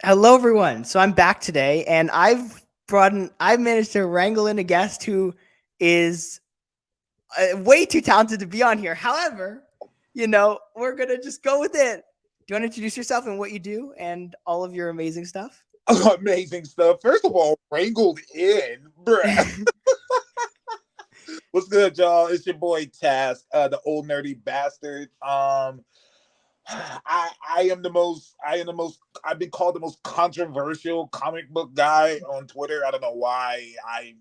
Hello, everyone. So I'm back today, and I've managed to wrangle in a guest who is way too talented to be on here. However, we're gonna just go with it. Do you want to introduce yourself and what you do and all of your amazing stuff? Amazing stuff. First of all, wrangled in, bruh. What's good, y'all? It's your boy Task, the old nerdy bastard. I am the most I've been called the most controversial comic book guy on Twitter. I don't know why. I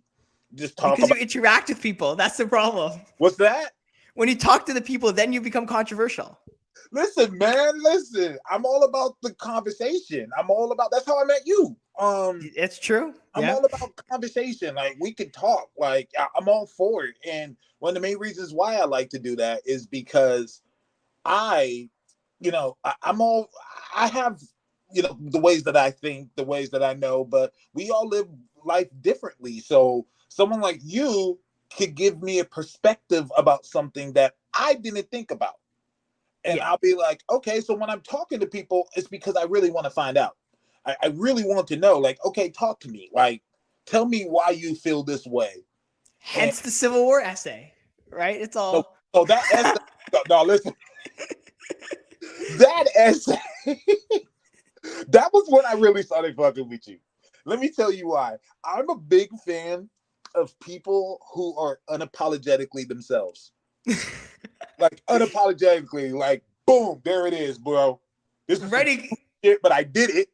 just talk Because you about interact with people. That's the problem. what's that? When you talk to the people, then you become controversial. Listen, man, listen. I'm all about the conversation. I'm all about that's how I met you. It's true. I'm Yeah. all about conversation. Like we can talk. Like I'm all for it. And one of the main reasons why I like to do that is because I, I'm all. I have, the ways that I think, the ways that I know, but we all live life differently. So someone like you could give me a perspective about something that I didn't think about, and Yeah. I'll be like, okay. So when I'm talking to people, it's because I really want to find out. I really want to know, like, okay, talk to me. Like, tell me why you feel this way. And Hence the Civil War essay, right? It's so, all. so that essay, no, listen, that essay, that was when I really started fucking with you. Let me tell you why. I'm a big fan of people who are unapologetically themselves. Like, unapologetically, like, boom, there it is, bro. This is some Ready. shit, but I did it,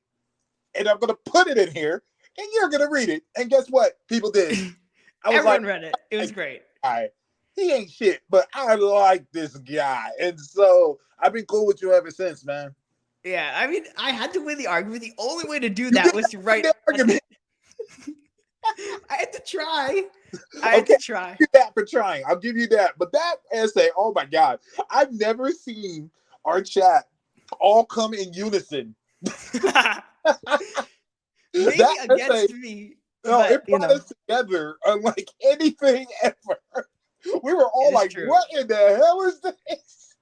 and I'm gonna put it in here, and you're gonna read it. And guess what? People did. I was like, Everyone read it. It was great. guy. He ain't shit, but I like this guy. And so I've been cool with you ever since, man. Yeah, I mean, I had to win the argument. The only way to do You that did was to win write. the argument. I had to try. I had Okay, to I'll try. give you that for trying. I'll give you that. But that essay, oh my God, I've never seen our chat all come in unison. Maybe That essay, against me, no, but it brought us together unlike anything ever. We were it all is like, true. what in the hell is this?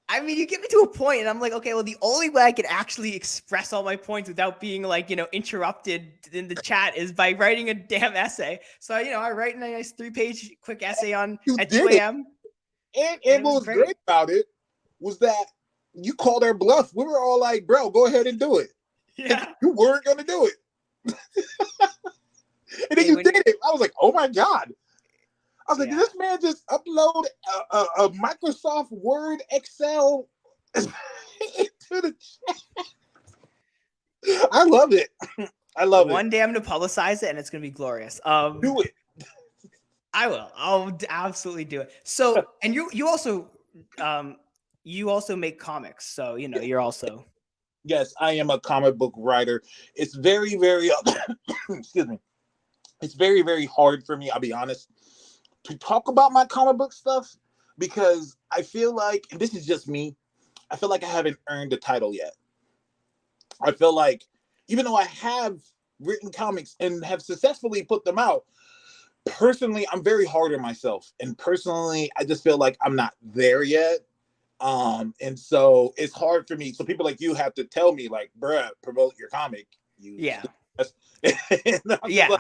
I mean, you get me to a point, and I'm like, okay, well, the only way I can actually express all my points without being like, interrupted in the chat is by writing a damn essay. So, I write a nice 3-page quick essay on You at did 2 it. a.m. and And it what was was great great. about it was that you called our bluff. We were all like, bro, go ahead and do it. And Yeah. you weren't going to do it. And then Hey, you when did you're it. I was like, oh my God. I was like, did yeah. this man just upload a Microsoft Word Excel into the chat? I love it. I love it. One day I'm gonna publicize it and it's gonna be glorious. Do it. I will. Absolutely do it. So, and um you also make comics. So, you're also Yes, I am a comic book writer. It's very, very, excuse me. It's very, very hard for me, I'll be honest, to talk about my comic book stuff because I feel like, and this is just me, I feel like I haven't earned the title yet. I feel like even though I have written comics and have successfully put them out, personally, I'm very hard on myself. And personally, I just feel like I'm not there yet. And so it's hard for me. So people like you have to tell me, like, bruh, promote your comic. You yeah. and I'm just like, Yeah.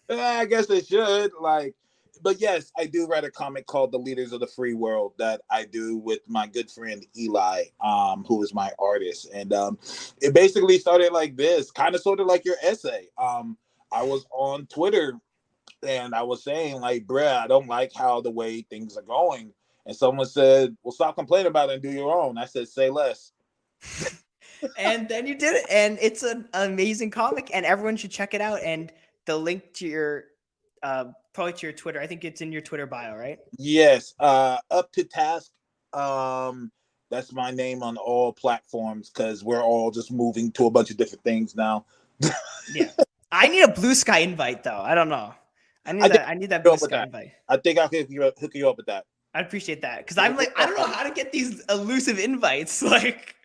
I guess they should. Like, but yes, I do write a comic called The Leaders of the Free World that I do with my good friend Eli, who is my artist. And it basically started like this, kind of sort of like your essay. I was on Twitter and I was saying, like, bruh, I don't like how the way things are going. And someone said, well, stop complaining about it and do your own. I said, say less. And then you did it, and it's an amazing comic, and everyone should check it out. And the link to your probably to your Twitter. I think it's in your Twitter bio, right? Yes, up to task. Um, that's my name on all platforms because we're all just moving to a bunch of different things now. Yeah. I need a blue sky invite though. I don't know. I I need think that. I need that I'll hook you blue up with sky that. invite. I think I'll hook you up with that. I'd appreciate that because I'm like, I don't know Yeah. how to get these elusive invites. Like,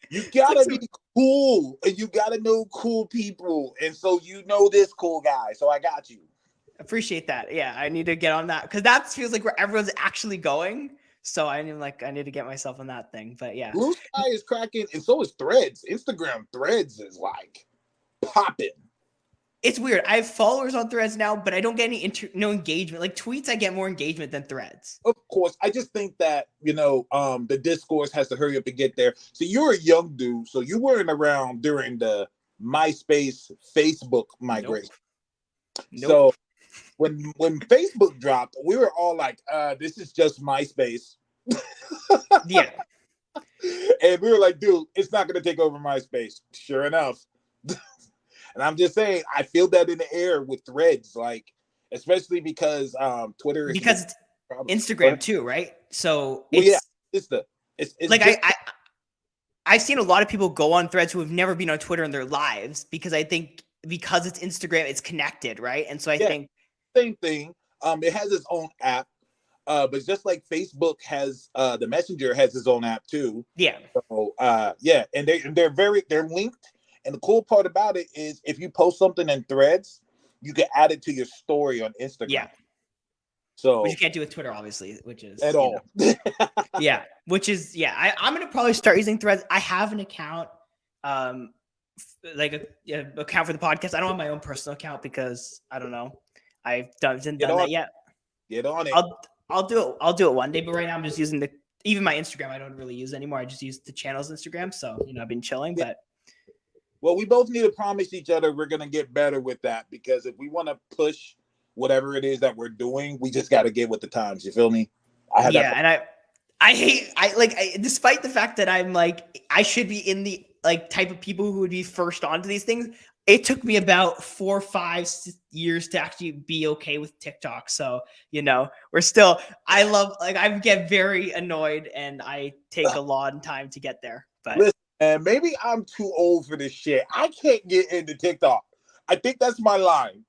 You it's like gotta some be cool, and you gotta know cool people, and so you know this cool guy. So I got you. appreciate that. Yeah, I need to get on that because that feels like where everyone's actually going. So I need to get myself on that thing. But yeah, Blue Sky is cracking, and so is Threads. Instagram Threads is like popping. it's weird. I have followers on Threads now, but I don't get any no engagement. Like tweets, I get more engagement than Threads. Of course, I just think that the discourse has to hurry up and get there. So you're a young dude, so you weren't around during the MySpace Facebook migration. Nope. So when Facebook dropped, we were all like, "This is just MySpace." Yeah. And we were like, "Dude, it's not going to take over MySpace." Sure enough. And I'm just saying, I feel that in the air with Threads, like especially because Twitter is it's Instagram too, right? So it's like I've seen a lot of people go on Threads who have never been on Twitter in their lives because I think because it's Instagram, it's connected, right? And so I think same thing. It has its own app, but just like Facebook has the Messenger has its own app too. Yeah. So and they're linked. And the cool part about it is if you post something in Threads, you can add it to your story on Instagram. Yeah. So which you can't do with Twitter, obviously, which is at all. Yeah. Which is I'm gonna probably start using Threads. I have an account, like a account for the podcast. I don't have my own personal account because I don't know. I haven't done that yet. Get on it. I'll do it one day, but right now I'm just using even my Instagram. I don't really use anymore. I just use the channel's Instagram. So I've been chilling, but. Well, we both need to promise each other we're going to get better with that because if we want to push whatever it is that we're doing, we just got to get with the times. You feel me? And I despite the fact that I'm like, I should be in the like type of people who would be first onto these things. It took me about 4 or 5 years to actually be okay with TikTok. So, we're still, I get very annoyed and I take a lot of time to get there, but. Listen, and maybe I'm too old for this shit. I can't get into TikTok. I think that's my line.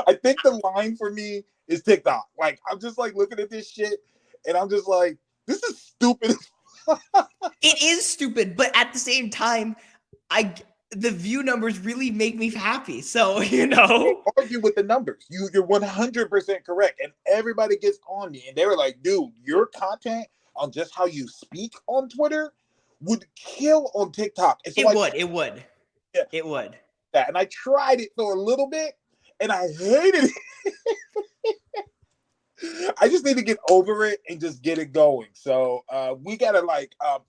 I think the line for me is TikTok. Like, I'm just like looking at this shit and I'm just like, this is stupid. It is stupid, but at the same time, the view numbers really make me happy. So, argue with the numbers. You're 100% correct. And everybody gets on me and they were like, dude, your content on just how you speak on Twitter would kill on TikTok. It would. Yeah. It would. And I tried it for a little bit and I hated it. I just need to get over it and just get it going. So we gotta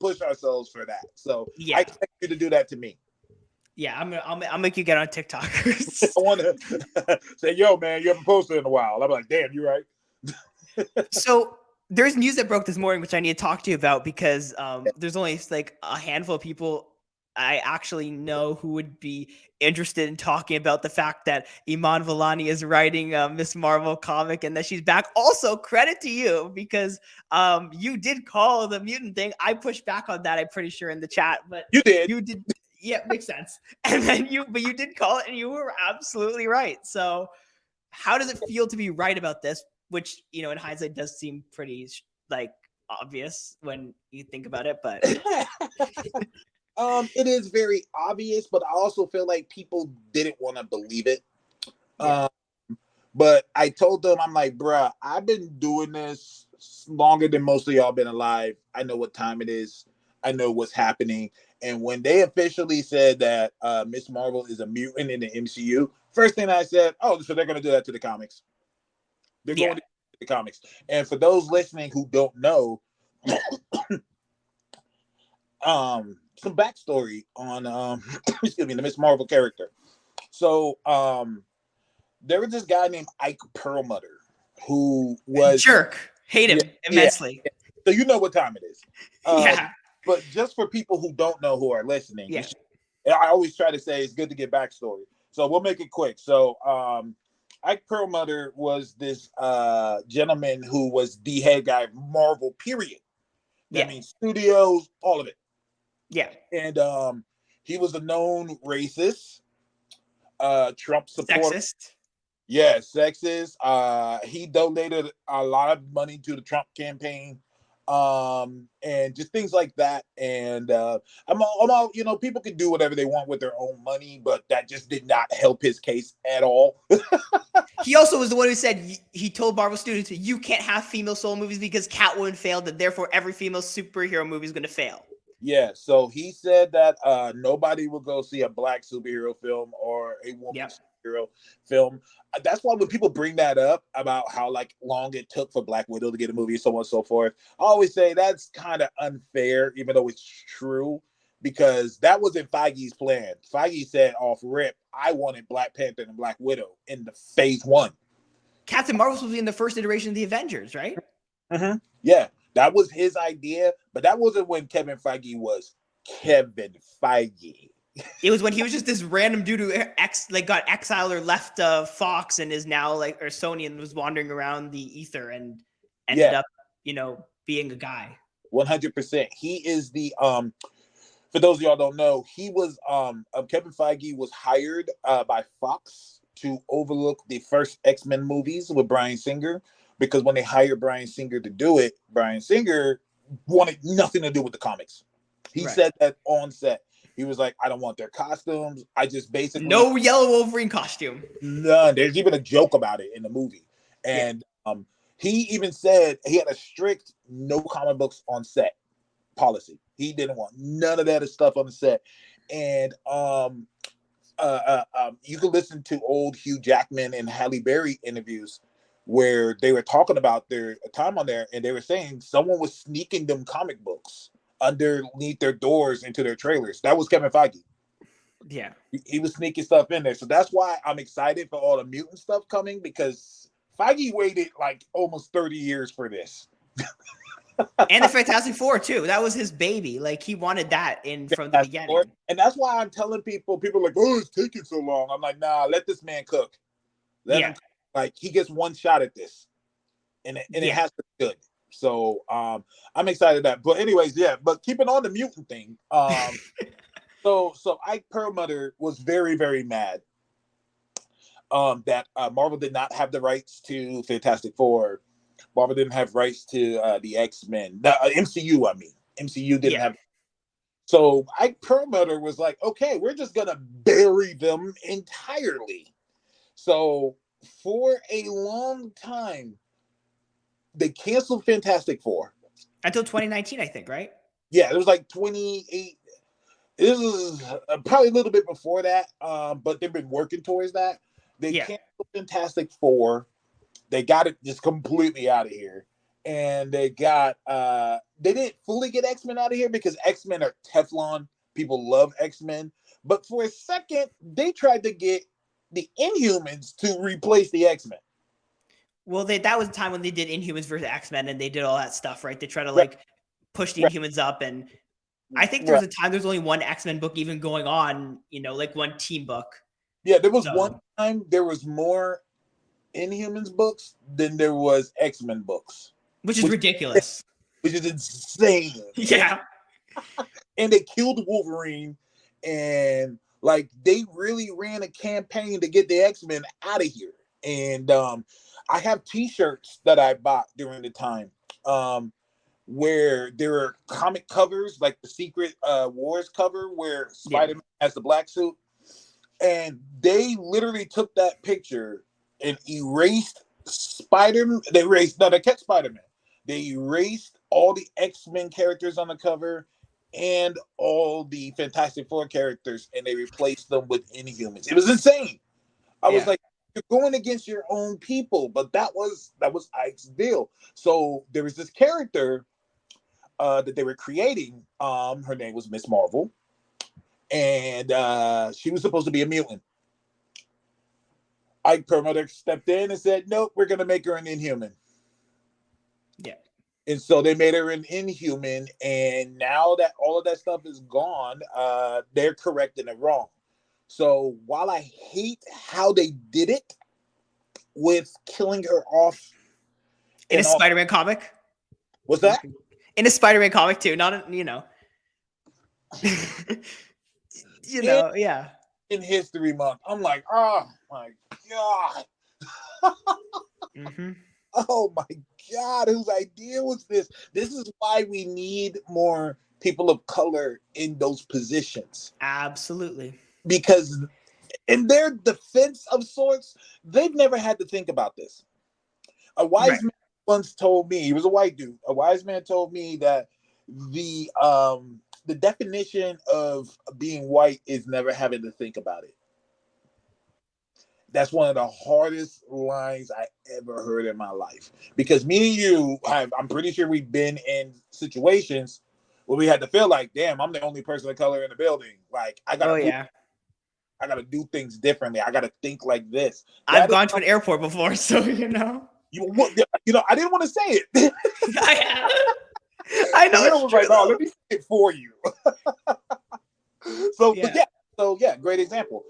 push ourselves for that. So I expect you to do that to me. Yeah, I'll make you get on TikTok. I want to say, yo, man, you haven't posted in a while. I'm like, damn, you're right. So there's news that broke this morning, which I need to talk to you about because there's only like a handful of people I actually know who would be interested in talking about the fact that Iman Vellani is writing a Ms. Marvel comic and that she's back. Also, credit to you because you did call the mutant thing. I pushed back on that, I'm pretty sure, in the chat. But you did. You did. Yeah, makes sense. And then you did call it and you were absolutely right. So how does it feel to be right about this? Which, in hindsight does seem pretty obvious when you think about it, but it is very obvious, but I also feel like people didn't want to believe it. Yeah. But I told them, I'm like, bruh, I've been doing this longer than most of y'all been alive. I know what time it is. I know what's happening. And when they officially said that Ms. Marvel is a mutant in the MCU, first thing I said, oh, so they're going to do that to the comics. They're going to the comics. And for those listening who don't know, some backstory on the Ms. Marvel character. So there was this guy named Ike Perlmutter who was jerk. Hate him immensely. Yeah. So you know what time it is. Yeah. But just for people who don't know who are listening, I always try to say it's good to get backstory. So we'll make it quick. So Ike Perlmutter was this gentleman who was the head guy of Marvel, period. That means studios, all of it. Yeah. And he was a known racist, Trump supporter. Sexist. Yeah, sexist. He donated a lot of money to the Trump campaign. And just things like that. And I'm all, people can do whatever they want with their own money, but that just did not help his case at all. He also was the one who said he told Marvel Studios, you can't have female solo movies because Catwoman failed, and therefore every female superhero movie is going to fail. Yeah, so he said that nobody will go see a black superhero film or a woman superhero film. That's why when people bring that up about how like long it took for Black Widow to get a movie, so on and so forth, I always say that's kind of unfair, even though it's true, because that wasn't Feige's plan. Feige said off rip, I wanted Black Panther and Black Widow in the phase one. Captain Marvel was supposed to be in the first iteration of the Avengers, right? Mm-hmm. Yeah. That was his idea, but that wasn't when Kevin Feige was Kevin Feige. It was when he was just this random dude who got exiled or left Fox and is now or Sony and was wandering around the ether and ended up, being a guy. 100%. He is the for those of y'all don't know, he was Kevin Feige was hired by Fox to overlook the first X-Men movies with Bryan Singer. Because when they hired Bryan Singer to do it, Bryan Singer wanted nothing to do with the comics. He said that on set. He was like, I don't want their costumes. I just basically... No yellow Wolverine costume. None. There's even a joke about it in the movie. And he even said he had a strict no comic books on set policy. He didn't want none of that stuff on the set. And you can listen to old Hugh Jackman and Halle Berry interviews where they were talking about their time on there, and they were saying someone was sneaking them comic books underneath their doors into their trailers. That was Kevin Feige. Yeah. He was sneaking stuff in there. So that's why I'm excited for all the mutant stuff coming, because Feige waited like almost 30 years for this. And the Fantastic Four, too. That was his baby. Like, he wanted that from the beginning. And that's why I'm telling people are like, oh, it's taking so long. I'm like, nah, let this man cook. Let him cook. Like, he gets one shot at this, and it has to be good. So I'm excited that. But anyways, but keeping on the mutant thing. So Ike Perlmutter was very, very mad that Marvel did not have the rights to Fantastic Four. Marvel didn't have rights to the X-Men. The MCU, I mean. MCU didn't have. So Ike Perlmutter was like, okay, we're just going to bury them entirely. So for a long time, they canceled Fantastic Four. Until 2019, I think, right? Yeah, it was like 28. This was probably a little bit before that, but they've been working towards that. They canceled Fantastic Four. They got it just completely out of here. And they got, they didn't fully get X-Men out of here because X-Men are Teflon. People love X-Men. But for a second, they tried to get the Inhumans to replace the X-Men. Well, that was the time when they did Inhumans versus X-Men and they did all that stuff, right? They try to push the Inhumans up. And I think there was a time there's only one X-Men book even going on, like one team book. Yeah, there was one time there was more Inhumans books than there was X-Men books. Which is ridiculous. Which is insane. Yeah. And they killed Wolverine, and they really ran a campaign to get the X-Men out of here. And I have t-shirts that I bought during the time where there are comic covers, like the Secret Wars cover where Spider-Man has the black suit. And they literally took that picture and erased Spider-Man. They kept Spider-Man. They erased all the X-Men characters on the cover and all the Fantastic Four characters, and they replaced them with Inhumans. It was insane. I was like, you're going against your own people, but that was Ike's deal. So there was this character that they were creating. Her name was Miss Marvel, and she was supposed to be a mutant. Ike Perlmutter stepped in and said, nope, we're going to make her an Inhuman. Yeah. And so they made her an Inhuman, and now that all of that stuff is gone, they're correcting it wrong. So while I hate how they did it with killing her off in a Spider-Man comic, what's that? In a Spider-Man comic too, not In History Month, I'm like, oh my god, oh my god, whose idea was this? This is why we need more people of color in those positions. Absolutely. Because in their defense of sorts, they've never had to think about this. A wise man once told me, he was a white dude. A wise man told me that the definition of being white is never having to think about it. That's one of the hardest lines I ever heard in my life. Because me and you, I'm pretty sure we've been in situations where we had to feel like, damn, I'm the only person of color in the building. Like I gotta do things differently. I gotta think like this. I've gone to an airport before, so you know, I didn't want to say it. I know. I was like, no, let me say it for you. So yeah, great example.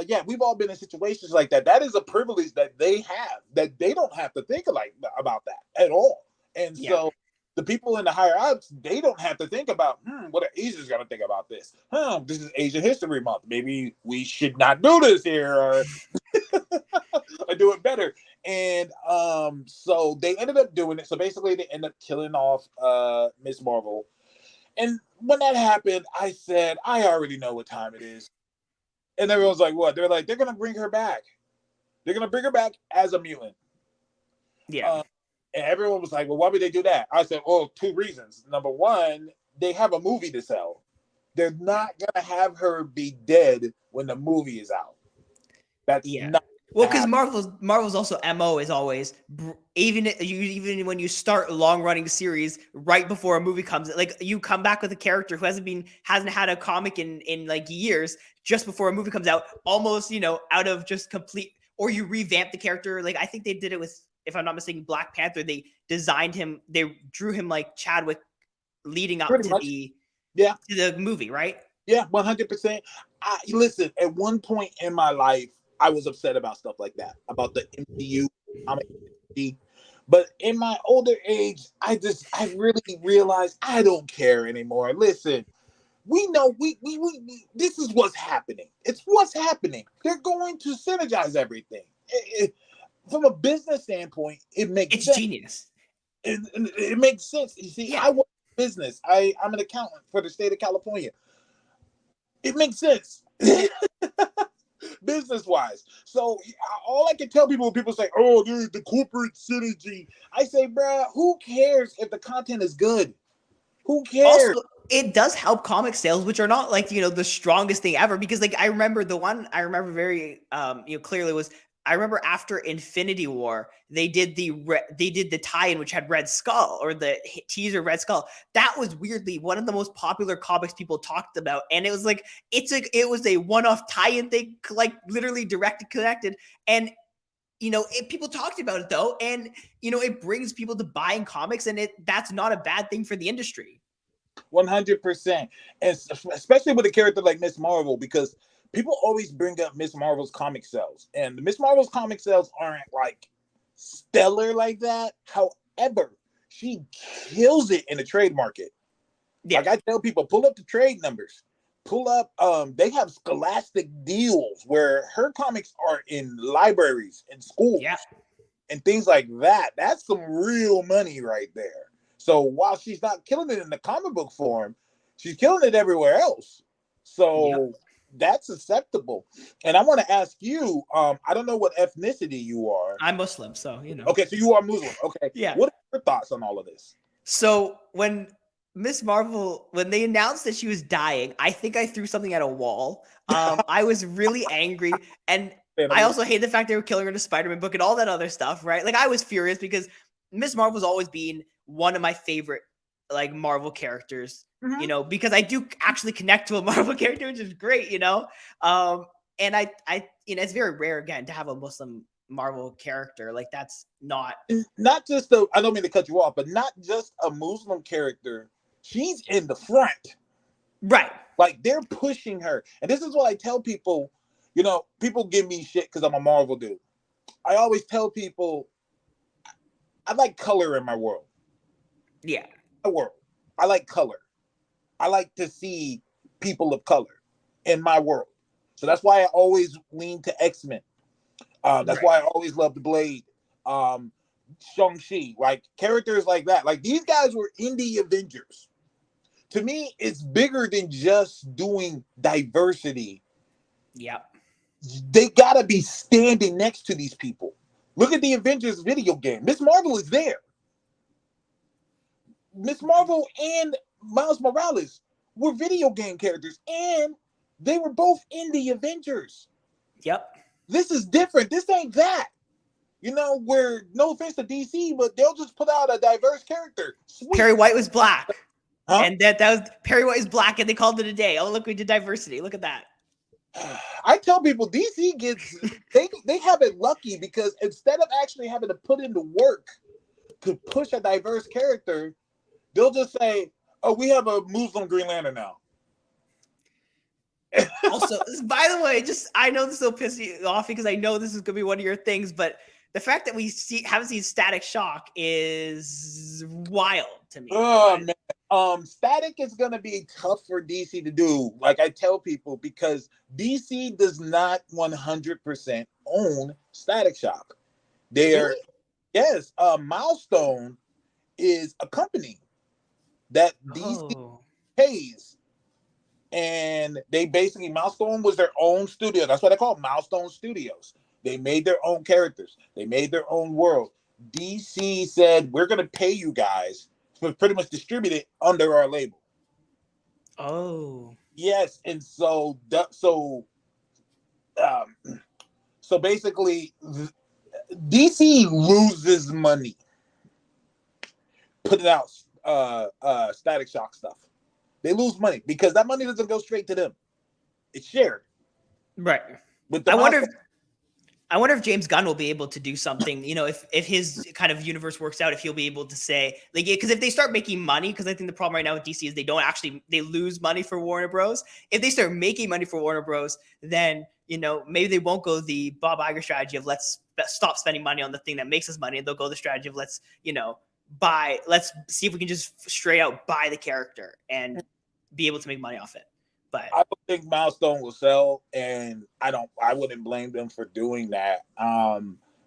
Yeah, we've all been in situations like that. That is a privilege that they have, that they don't have to think about that at all. And so the people in the higher ups, they don't have to think about, what are Asians gonna think about this? This is Asian History Month. Maybe we should not do this here, or do it better. And so they ended up doing it. So basically they ended up killing off Miss Marvel. And when that happened, I said, I already know what time it is. And everyone's like, what? They're like, they're gonna bring her back. They're gonna bring her back as a mutant. Yeah. And everyone was like, well, why would they do that? I said, well, two reasons. Number one, they have a movie to sell. They're not gonna have her be dead when the movie is out. That's not. Well, because Marvel's also MO is always even when you start a long running series right before a movie comes, like you come back with a character who hasn't had a comic in like years, just before a movie comes out, almost out of just complete, or you revamp the character. Like I think they did it with, if I'm not mistaken, Black Panther. They designed him, they drew him like Chadwick leading up to the movie, right? Yeah, 100%. Listen, at one point in my life, I was upset about stuff like that, about the MCU, but in my older age, I really realized I don't care anymore. Listen, we know we this is what's happening. It's what's happening. They're going to synergize everything. From a business standpoint, it makes sense. It's genius. It makes sense. You see, I work in business. I'm an accountant for the state of California. It makes sense. Business-wise. So all I can tell people when people say, oh, dude, the corporate synergy, I say, bruh, who cares if the content is good? Who cares? Also, it does help comic sales, which are not like, the strongest thing ever, because like I remember the one I remember very clearly was, I remember after Infinity War, they did the tie-in which had Red Skull, or the teaser Red Skull. That was weirdly one of the most popular comics people talked about, and it was like it was a one-off tie-in thing, like literally directly connected, and people talked about it though, and it brings people to buying comics, and that's not a bad thing for the industry. 100%, and especially with a character like Miss Marvel, because people always bring up Miss Marvel's comic sales, and Miss Marvel's comic sales aren't like stellar like that. However, she kills it in the trade market. Yeah. Like I tell people, pull up the trade numbers. Pull up, they have Scholastic deals where her comics are in libraries and schools and things like that. That's some real money right there. So while she's not killing it in the comic book form, she's killing it everywhere else. So that's acceptable. And I want to ask you, I don't know what ethnicity you are. I'm Muslim, so Okay, so you are Muslim. Okay. Yeah. What are your thoughts on all of this? So when Miss Marvel, when they announced that she was dying, I think I threw something at a wall. I was really angry, and I also hate the fact they were killing her in a Spider-Man book and all that other stuff, right? Like I was furious because Miss Marvel's always been one of my favorite like Marvel characters, because I do actually connect to a Marvel character, which is great, and I it's very rare again to have a Muslim Marvel character. Like that's not just I don't mean to cut you off, but not just a Muslim character. She's in the front. Right. Like they're pushing her. And this is what I tell people, people give me shit because I'm a Marvel dude. I always tell people I like color in my world. Yeah. My world. I like color. I like to see people of color in my world. So that's why I always lean to X-Men. That's why I always love the Blade. Shang-Chi, like characters like that. Like these guys were in the Avengers. To me, it's bigger than just doing diversity. Yep. They gotta be standing next to these people. Look at the Avengers video game. Miss Marvel is there. Miss Marvel and Miles Morales were video game characters, and they were both in the Avengers. Yep. This is different. This ain't that. You know, where no offense to DC, but they'll just put out a diverse character. Sweet. Perry White was black. Huh? And that was Perry White is black, and they called it a day. Oh, look, we did diversity. Look at that. I tell people DC gets they have it lucky because instead of actually having to put in the work to push a diverse character, they'll just say, "Oh, we have a Muslim Green Lantern now." Also, by the way, just I know this will piss you off because I know this is gonna be one of your things, but the fact that we haven't seen Static Shock is wild to me. Oh man. Static is gonna be tough for DC to do, like I tell people, because DC does not 100% own Static Shock. They're Really? yes, Milestone is a company that DC pays, and they basically Milestone was their own studio. That's what they call Milestone Studios. They made their own characters. They made their own world. DC said, "We're gonna pay you guys." Pretty much distributed under our label. Oh, yes, and so basically, DC loses money putting out Static Shock stuff. They lose money because that money doesn't go straight to them; it's shared. Right. But I wonder if James Gunn will be able to do something, you know, if his kind of universe works out, if he'll be able to say, like, because if they start making money, because I think the problem right now with DC is they lose money for Warner Bros. If they start making money for Warner Bros, then, you know, maybe they won't go the Bob Iger strategy of let's stop spending money on the thing that makes us money. And they'll go the strategy of let's see if we can just straight out buy the character and be able to make money off it. But I don't think Milestone will sell, and I wouldn't blame them for doing that.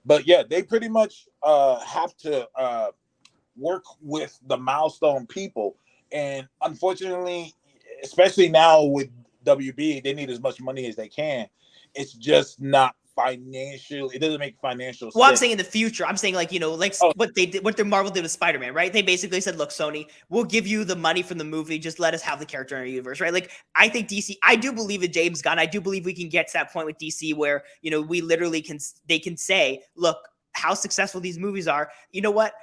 But yeah, they pretty much have to work with the Milestone people, and unfortunately, especially now with WB, they need as much money as they can. It's just not financial. It doesn't make financial sense. I'm saying in the future, I'm saying like, you know, like what they did, what their Marvel did with Spider-Man, right? They basically said, look, Sony, we'll give you the money from the movie. Just let us have the character in our universe, right? Like, I think DC, I do believe in James Gunn. I do believe we can get to that point with DC where, you know, we literally they can say, look, how successful these movies are. You know what?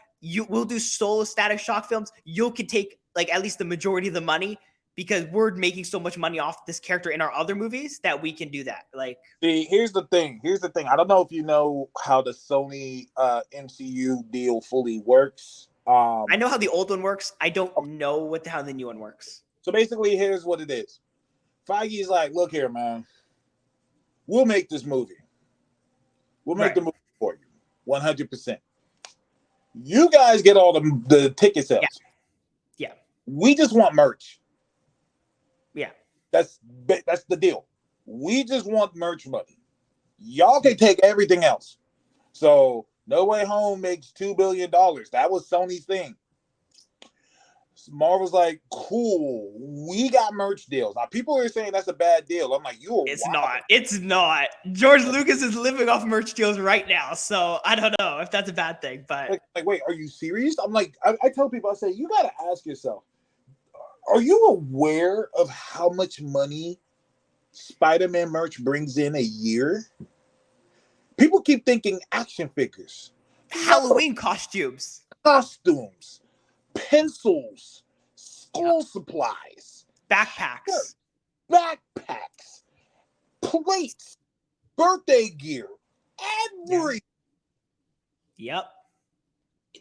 We'll do solo Static Shock films. You can take like at least the majority of the money, because we're making so much money off this character in our other movies that we can do that. Like, see, here's the thing. I don't know if you know how the Sony MCU deal fully works. I know how the old one works. I don't know how the new one works. So basically, here's what it is. Feige's like, look here, man. We'll make this movie. We'll make the movie for you, 100%. You guys get all the ticket sales. Yeah. We just want merch. Yeah. That's the deal. We just want merch money. Y'all can take everything else. So No Way Home makes $2 billion. That was Sony's thing. Marvel's like, cool, we got merch deals. Now people are saying that's a bad deal. I'm like, It's not. George Lucas is living off merch deals right now. So I don't know if that's a bad thing, but like wait, are you serious? I'm like, I tell people, I say, you got to ask yourself, are you aware of how much money Spider-Man merch brings in a year? People keep thinking action figures, Halloween costumes, pencils, school supplies, backpacks, plates, birthday gear, everything. Yep.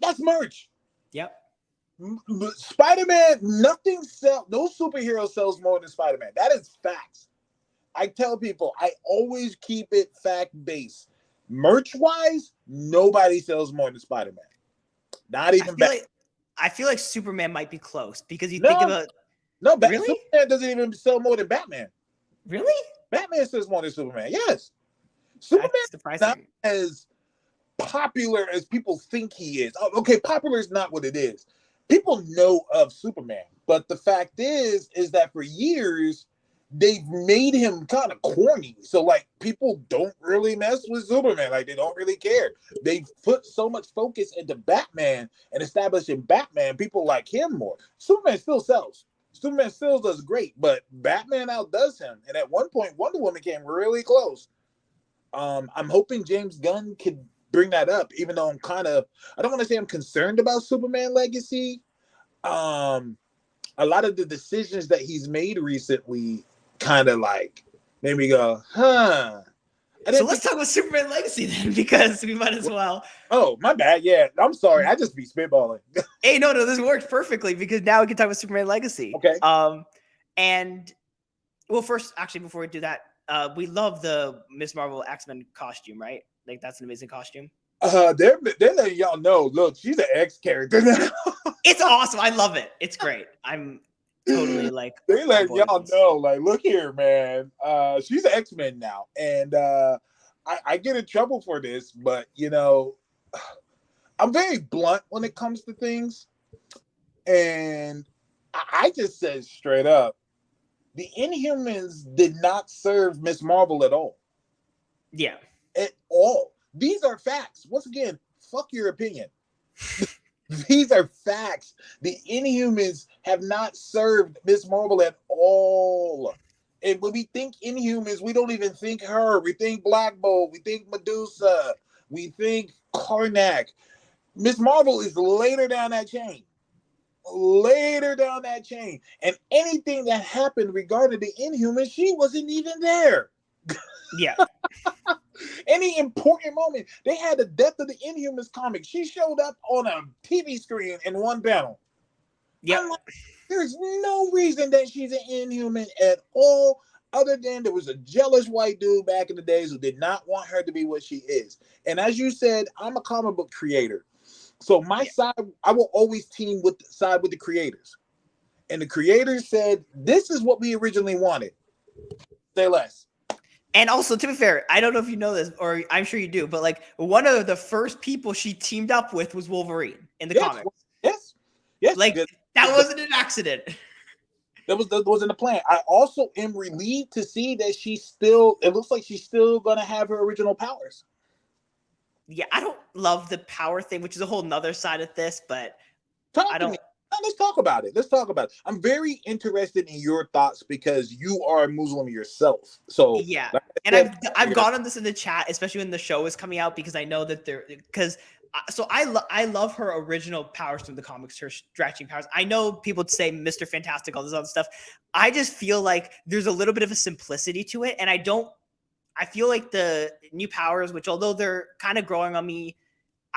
That's merch. Yep. Spider-Man, no superhero sells more than Spider-Man. That is facts. I tell people, I always keep it fact-based. Merch-wise, nobody sells more than Spider-Man. Not even Batman. I feel like Superman might be close because think about... Really? Superman doesn't even sell more than Batman. Really? Batman sells more than Superman, yes. Superman is not as popular as people think he is. Okay, popular is not what it is. people know of Superman, but the fact is that for years they've made him kind of corny. So like people don't really mess with Superman. Like they don't really care. They've put so much focus into Batman and establishing Batman. People like him more. Superman still sells. Superman still does great, but Batman outdoes him. And at one point, Wonder Woman came really close. I'm hoping James Gunn could bring that up, even though I don't want to say I'm concerned about Superman legacy. A lot of the decisions that he's made recently kind of like made me go, huh. So let's talk about Superman Legacy then, because we might as well. Oh, my bad. Yeah, I'm sorry. I just be spitballing. Hey, no, this worked perfectly because now we can talk about Superman Legacy. Okay. And well, first, actually, before we do that, we love the Ms. Marvel X-Men costume, right? Like that's an amazing costume. They're letting y'all know. Look, she's an X character now. It's awesome. I love it. It's great. I'm totally like. They let y'all know. Like, look here, man. She's an X-Men now, and I get in trouble for this, but you know, I'm very blunt when it comes to things, and I just said straight up, the Inhumans did not serve Miss Marvel at all. Yeah, at all. These are facts. Once again, fuck your opinion. These are facts. The Inhumans have not served Miss Marvel at all. And when we think Inhumans, we don't even think her. We think Black Bolt. We think Medusa. We think Karnak. Miss Marvel is later down that chain. Later down that chain. And anything that happened regarding the Inhumans, she wasn't even there. Yeah. Any important moment, they had the Death of the Inhumans comic. She showed up on a TV screen in one panel. Yeah, like, there's no reason that she's an Inhuman at all, other than there was a jealous white dude back in the days who did not want her to be what she is. And as you said, I'm a comic book creator, so my side, I will always side with the creators. And the creators said, "This is what we originally wanted." Say less. And also, to be fair, I don't know if you know this, or I'm sure you do, but like one of the first people she teamed up with was Wolverine in the comics. Yes. Like that wasn't an accident. That wasn't a plan. I also am relieved to see that it looks like she's still gonna have her original powers. Yeah, I don't love the power thing, which is a whole nother side of this, but let's talk about it. I'm very interested in your thoughts because you are a Muslim yourself. So yeah, and I've gone on this in the chat, especially when the show is coming out, because I know that I love her original powers from the comics, her stretching powers. I know people say Mr. Fantastic, all this other stuff. I just feel like there's a little bit of a simplicity to it, and I feel like the new powers, which although they're kind of growing on me,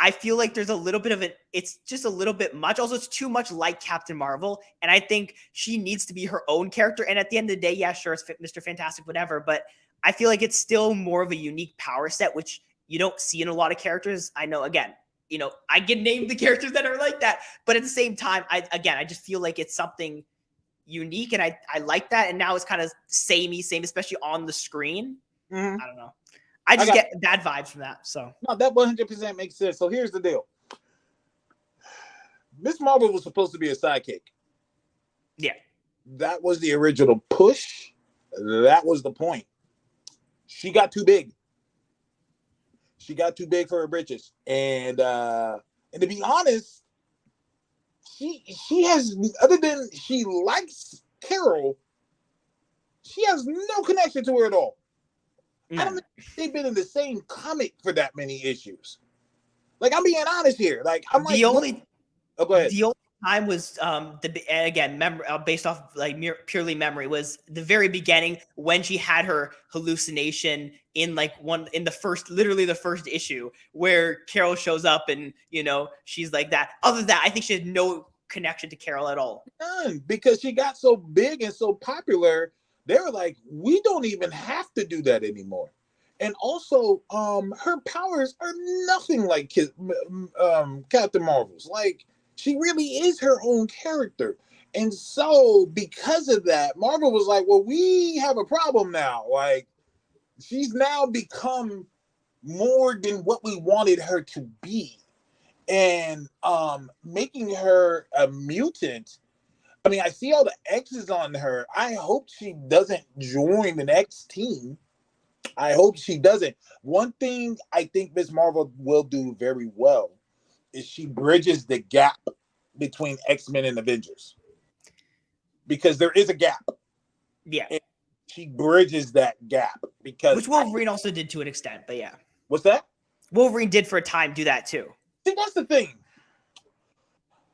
I feel like there's a little bit of it's just a little bit much. Also, it's too much like Captain Marvel. And I think she needs to be her own character. And at the end of the day, yeah, sure, it's Mr. Fantastic, whatever. But I feel like it's still more of a unique power set, which you don't see in a lot of characters. I know, again, I can name the characters that are like that. But at the same time, I just feel like it's something unique. And I like that. And now it's kind of samey, especially on the screen. Mm-hmm. I don't know. I just get bad vibes from that. So no, that 100% makes sense. So here's the deal. Miss Marvel was supposed to be a sidekick. Yeah. That was the original push. That was the point. She got too big. She got too big for her britches. And to be honest, she has, other than she likes Carol, she has no connection to her at all. I don't think they've been in the same comic for that many issues. Like, I'm being honest here. Like, I'm like, go ahead. The only time was based off like purely memory, was the very beginning when she had her hallucination in literally the first issue where Carol shows up and she's like that. Other than that, I think she had no connection to Carol at all. None, because she got so big and so popular. They were like, we don't even have to do that anymore. And also, her powers are nothing like Captain Marvel's. Like, she really is her own character. And so, because of that, Marvel was like, well, we have a problem now. Like, she's now become more than what we wanted her to be. and making her a mutant. I mean, I see all the X's on her. I hope she doesn't join the next team. I hope she doesn't. One thing I think Miss Marvel will do very well is she bridges the gap between X-Men and Avengers. Because there is a gap. Yeah. And she bridges that gap because which Wolverine also did to an extent, but yeah. What's that? Wolverine did for a time do that too. See, that's the thing.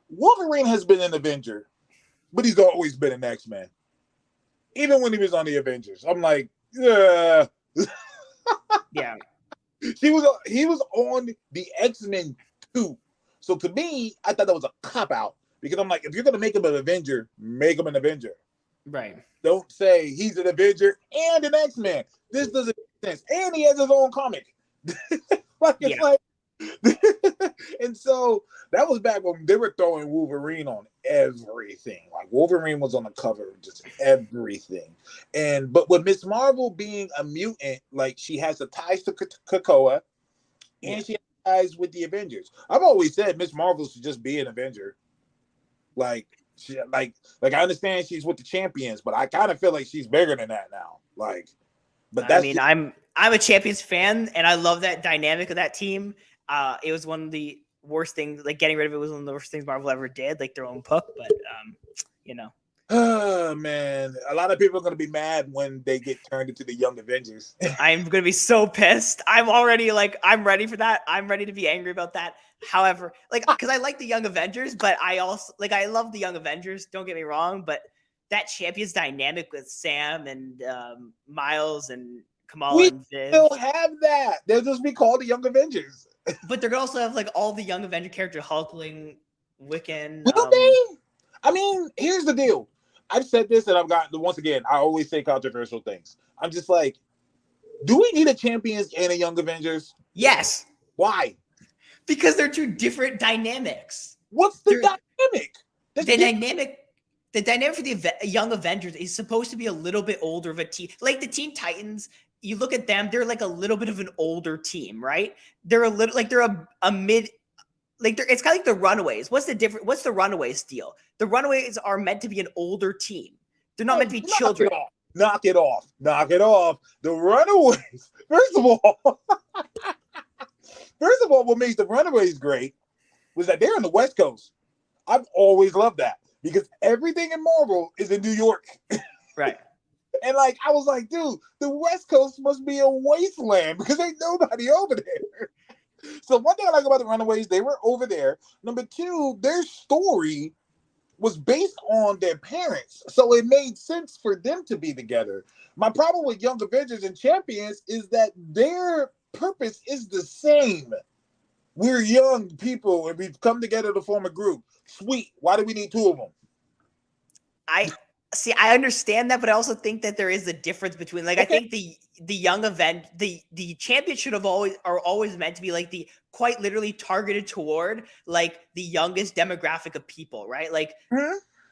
Wolverine has been an Avenger, but he's always been an X-Men. Even when he was on the Avengers. I'm like, yeah. Yeah. He was on the X-Men too. So to me, I thought that was a cop-out. Because I'm like, if you're gonna make him an Avenger, make him an Avenger. Right. Don't say he's an Avenger and an X-Men. This doesn't make sense. And he has his own comic. It's like and so that was back when they were throwing Wolverine on everything. Like Wolverine was on the cover of just everything. But with Miss Marvel being a mutant, like she has the ties to Krakoa and she has ties with the Avengers. I've always said Miss Marvel should just be an Avenger. Like she like I understand she's with the champions, but I kind of feel like she's bigger than that now. Like, but that's I'm a Champions fan and I love that dynamic of that team. It was one of the worst things, like getting rid of it was one of the worst things Marvel ever did, like their own Puck, but you know. Oh man, a lot of people are gonna be mad when they get turned into the Young Avengers. I'm gonna be so pissed. I'm already like, I'm ready for that. I'm ready to be angry about that. However, like, because I like the Young Avengers, but I also like I love the Young Avengers. Don't get me wrong, but that Champions dynamic with Sam and Miles and Kamala We and Viv. still have that. They'll just be called the Young Avengers. But they're gonna also have like all the Young Avenger characters, Hulkling, Wiccan. Will they? I mean, here's the deal. I've said this and I've gotten, once again, I always say controversial things. I'm just like, do we need a Champions and a Young Avengers? Yes. Why? Because they're two different dynamics. What's the dynamic? The dynamic for the Young Avengers is supposed to be a little bit older of a team. Like the Teen Titans, you look at them, they're like a little bit of an older team, right? They're a little like they're a mid, like it's kind of like the Runaways. What's the Runaways deal? The Runaways are meant to be an older team. They're not meant to be children. Knock it off. The Runaways. First of all, what makes the Runaways great was that they're in the West Coast. I've always loved that because everything in Marvel is in New York. Right. And like, I was like, dude, the West Coast must be a wasteland because ain't nobody over there. So one thing I like about the Runaways, they were over there. Number two, their story was based on their parents. So it made sense for them to be together. My problem with Young Avengers and Champions is that their purpose is the same. We're young people and we've come together to form a group. Sweet. Why do we need two of them? I understand that, but I also think that there is a difference between, like, okay. I think the Young event, the champions should have always meant to be like the quite literally targeted toward like the youngest demographic of people, right? Like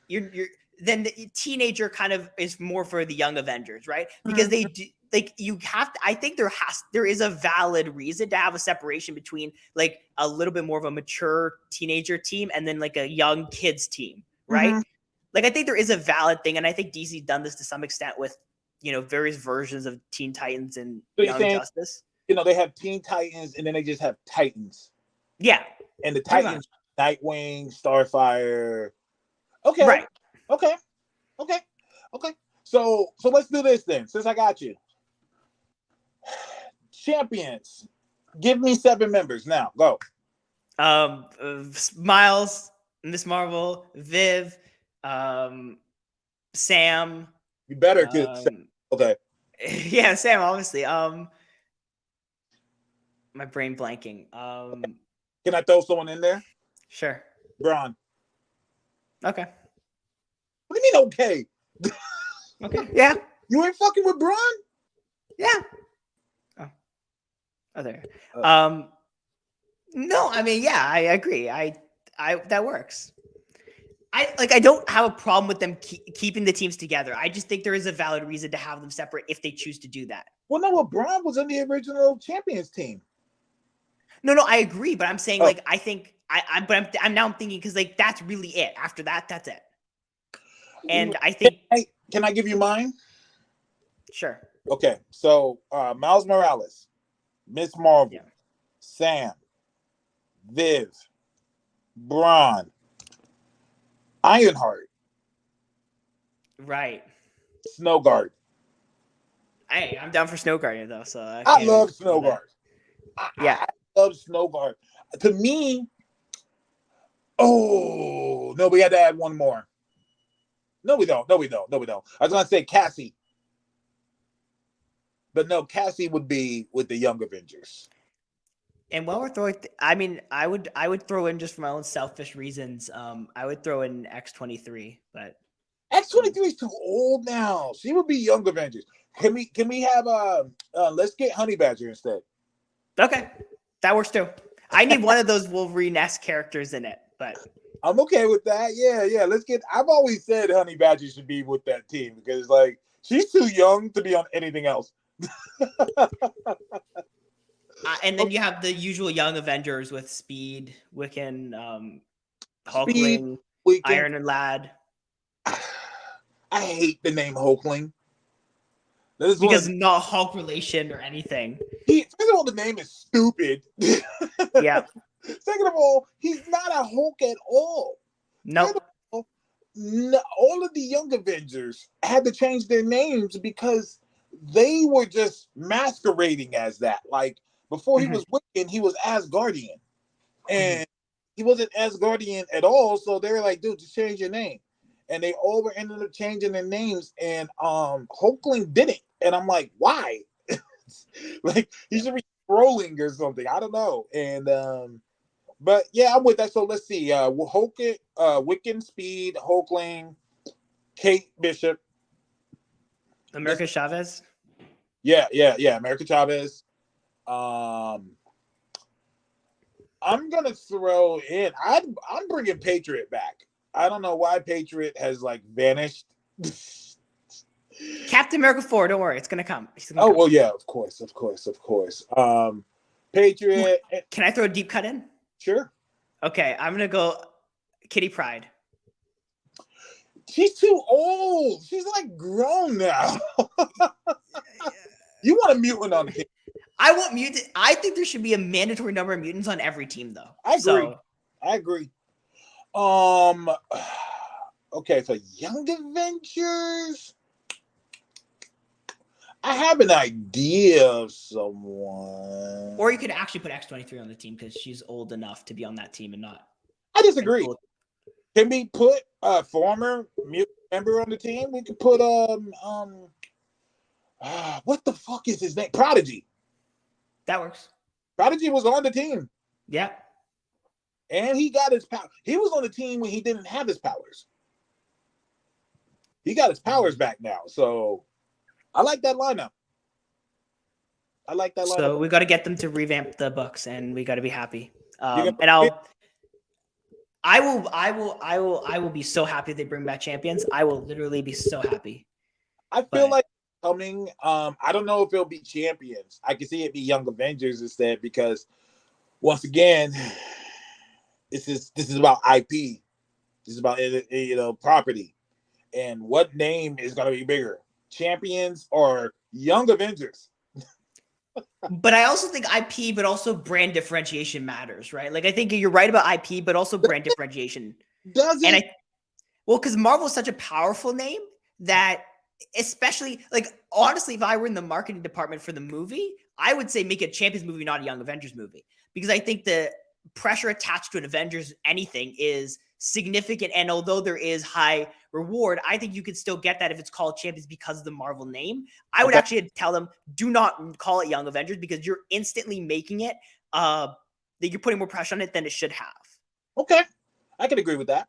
you're then the teenager kind of is more for the Young Avengers, right? Because they do, like, you have to, I think there is a valid reason to have a separation between like a little bit more of a mature teenager team and then like a young kids team, right? Like, I think there is a valid thing, and I think DC's done this to some extent with, you know, various versions of Teen Titans and Young Justice. You know, they have Teen Titans, and then they just have Titans. Yeah. And the Titans, Nightwing, Starfire. Okay. Right. Okay. So let's do this then, since I got you. Champions. Give me 7 members now. Go. Miles, Miss Marvel, Viv, Sam. You better get okay. Yeah, Sam, obviously. My brain blanking. Can I throw someone in there? Sure. Braun. Okay. What do you mean okay? Okay. Yeah. You ain't fucking with Braun? Yeah. Oh, there. No, I mean, yeah, I agree. I that works. I don't have a problem with them keeping the teams together. I just think there is a valid reason to have them separate if they choose to do that. Well, no, Braun was in the original Champions team. No, I agree, but I'm saying like I think I'm now thinking because like that's really it. After that, that's it. And I think Can I give you mine? sure. Okay, so Miles Morales, Miss Marvel, Yeah. Sam, Viv, Braun, Ironheart, Right. Snowguard. Hey, I'm down for Snow Guardian though, so I love Snowguard. Yeah. I love Snowguard. To me, oh no, we had to add one more. No, we don't. No, we don't. No, we don't. I was gonna say Cassie, but no, Cassie would be with the Young Avengers. And while we're throwing, I mean, I would throw in just for my own selfish reasons. I would throw in X-23, but X-23 is too old now. She would be Young Avengers. Can we have let's get Honey Badger instead. okay, that works too. I need one of those Wolverine-esque characters in it, but I'm okay with that. Yeah. Let's get. I've always said Honey Badger should be with that team because like she's too young to be on anything else. and then you have the usual Young Avengers with Speed, Wiccan, Speed, Hulkling, Wiccan. Iron and Lad. I hate the name Hulkling. Because not Hulk relation or anything. First of all, the name is stupid. Yeah. Second of all, he's not a Hulk at all. No. No, all of the Young Avengers had to change their names because they were just masquerading as that. Like before he was Wiccan, he was Asgardian. And he wasn't Asgardian at all. So they were like, dude, just change your name. And they all were ended up changing their names. And Hulkling didn't. And I'm like, why? Like he should be scrolling or something. I don't know. And but yeah, I'm with that. So let's see. Hulk, Wiccan, Speed, Hulkling, Kate Bishop, America Chavez. Yeah. America Chavez. I'm gonna throw in. I'm bringing Patriot back. I don't know why Patriot has like vanished. Captain America 4. Don't worry, it's gonna come. Oh well, yeah, of course. Patriot. Can I throw a deep cut in? Sure. Okay, I'm gonna go Kitty Pryde. She's too old. She's like grown now. You want a mutant on the team? I want mutant. I think there should be a mandatory number of mutants on every team, though. I agree. Okay, so Young Avengers. I have an idea of someone. Or you could actually put X-23 on the team because she's old enough to be on that team and not. I disagree. Can we put a former mutant member on the team? We could put what the fuck is his name? Prodigy. That works. Prodigy was on the team. Yeah. And he got his power. He was on the team when he didn't have his powers. He got his powers back now. So I like that lineup. So we got to get them to revamp the books, and we got to be happy. And I will be so happy if they bring back Champions. I will literally be so happy. I feel like coming. I don't know if it'll be Champions. I can see it be Young Avengers instead because once again, this is about IP. This is about property, and what name is going to be bigger? Champions or Young Avengers? But I also think IP, but also brand differentiation matters, right? Like I think you're right about IP, but also brand differentiation. Does it? And because Marvel is such a powerful name that, especially like honestly, if I were in the marketing department for the movie, I would say make a Champions movie, not a Young Avengers movie, because I think the pressure attached to an Avengers anything is significant. And although there is high reward, I think you could still get that if it's called Champions because of the Marvel name. I would actually tell them, do not call it Young Avengers because you're instantly making it that you're putting more pressure on it than it should have. Okay. I can agree with that.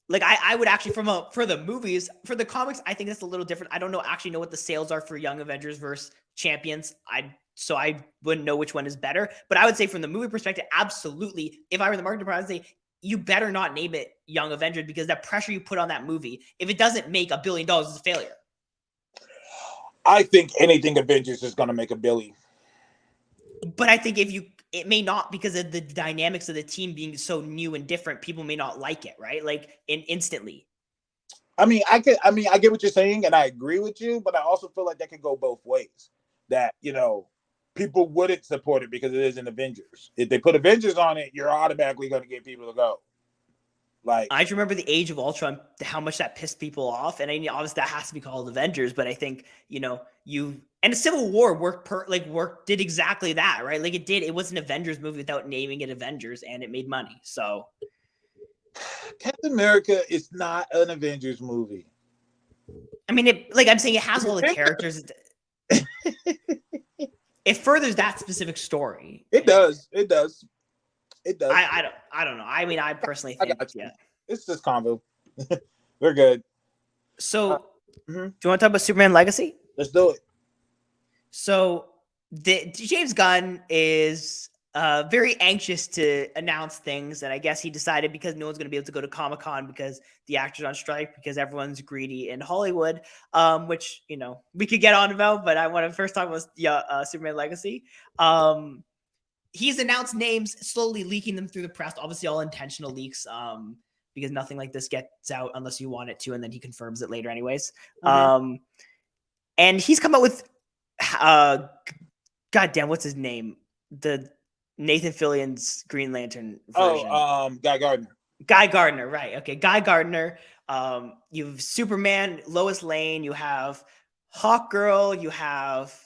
Like I would actually for the movies, for the comics, I think that's a little different. I don't know what the sales are for Young Avengers versus Champions. So I wouldn't know which one is better. But I would say from the movie perspective, absolutely. If I were in the marketing department, I'd say you better not name it Young Avengers because that pressure you put on that movie, if it doesn't make $1 billion, is a failure. I think anything Avengers is going to make $1 billion. But I think if you it may not, because of the dynamics of the team being so new and different. People may not like it, right? Like instantly. I mean, I get what you're saying, and I agree with you, but I also feel like that could go both ways. That, people wouldn't support it because it isn't Avengers. If they put Avengers on it, you're automatically going to get people to go. Like, I just remember the Age of Ultron, how much that pissed people off, and I mean, obviously that has to be called Avengers. But I think and Civil War did exactly that, right? Like it was an Avengers movie without naming it Avengers, and it made money. So Captain America is not an Avengers movie. I mean, I'm saying, it has all the characters. It furders that specific story. It does. I don't know. I mean, I personally think, yeah. It's just convo. We're good. So, do you want to talk about Superman Legacy? Let's do it. So, James Gunn is very anxious to announce things, and I guess he decided, because no one's going to be able to go to Comic-Con because the actors are on strike, because everyone's greedy in Hollywood, which we could get on about, but I want to first talk about Superman Legacy. He's announced names, slowly leaking them through the press, obviously all intentional leaks, because nothing like this gets out unless you want it to, and then he confirms it later anyways. And he's come out with goddamn, what's his name? The Nathan Fillion's Green Lantern version. Guy Gardner. Guy Gardner, right. Okay, Guy Gardner. You have Superman, Lois Lane, you have Hawkgirl, you have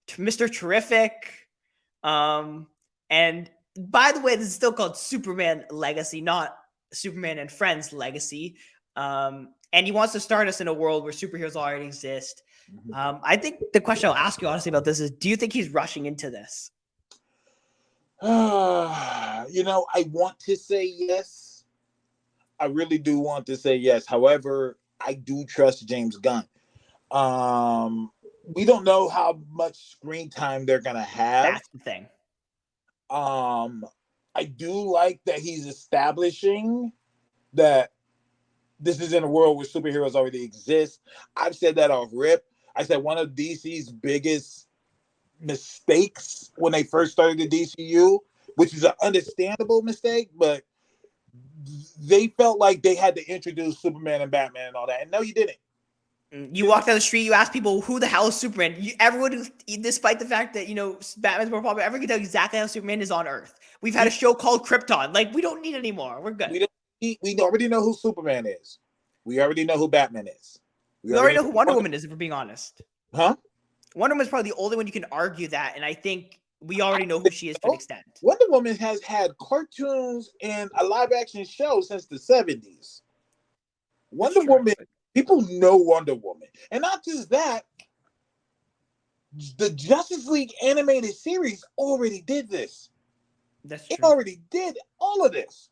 Mr. Terrific. And by the way, this is still called Superman Legacy, not Superman and Friends Legacy. And he wants to start us in a world where superheroes already exist. I think the question I'll ask you honestly about this is, do you think he's rushing into this? I want to say yes. I really do want to say yes. However, I do trust James Gunn. We don't know how much screen time they're going to have. That's the thing. I do like that he's establishing that this is in a world where superheroes already exist. I've said that off rip. I said one of DC's biggest mistakes when they first started the DCU, which is an understandable mistake, but they felt like they had to introduce Superman and Batman and all that. And no, you didn't. You walk down the street, you ask people, who the hell is Superman? Everyone, despite the fact that, Batman's more popular, everyone can tell exactly how Superman is on Earth. We've had a show called Krypton. Like, we don't need any more. We're good. We already know who Superman is. We already know who Batman is. We already know who Wonder Woman is, if we're being honest. Huh? Wonder Woman is probably the only one you can argue that, and I think we already know who she is to an extent. Wonder Woman has had cartoons and a live-action show since the 70s. Wonder Woman... People know Wonder Woman. And not just that, the Justice League animated series already did this. That's true. It already did all of this.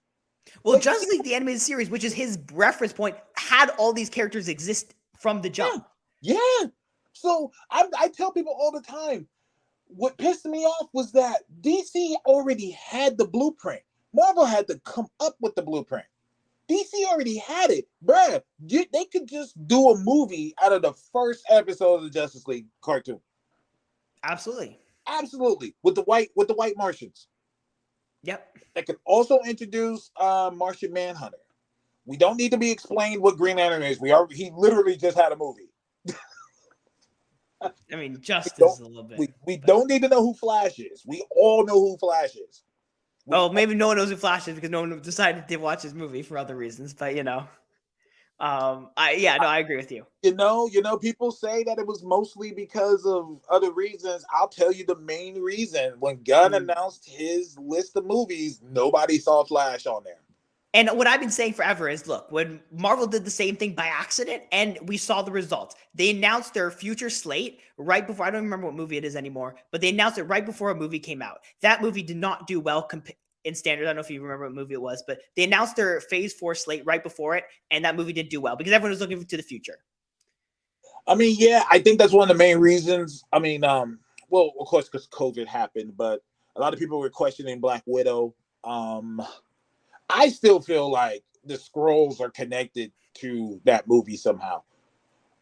Well, Justice League, the animated series, which is his reference point, had all these characters exist from the jump. Yeah. So I tell people all the time, what pissed me off was that DC already had the blueprint. Marvel had to come up with the blueprint. DC already had it, bruh. They could just do a movie out of the first episode of the Justice League cartoon. Absolutely, with the white Martians. Yep. They could also introduce Martian Manhunter. We don't need to be explained what Green Lantern is. He literally just had a movie. I mean, Justice a little bit. We don't need to know who Flash is. We all know who Flash is. Maybe no one knows who Flash is because no one decided to watch his movie for other reasons. But I agree with you. People say that it was mostly because of other reasons. I'll tell you the main reason. When Gunn announced his list of movies, nobody saw Flash on there. And what I've been saying forever is, look, when Marvel did the same thing by accident and we saw the results, they announced their future slate right before, I don't remember what movie it is anymore, but they announced it right before a movie came out. That movie did not do well in standards. I don't know if you remember what movie it was, but they announced their phase 4 slate right before it, and that movie didn't do well because everyone was looking to the future. I mean, yeah, I think that's one of the main reasons. I mean, well, of course, because COVID happened, but a lot of people were questioning Black Widow. I still feel like the Skrulls are connected to that movie somehow.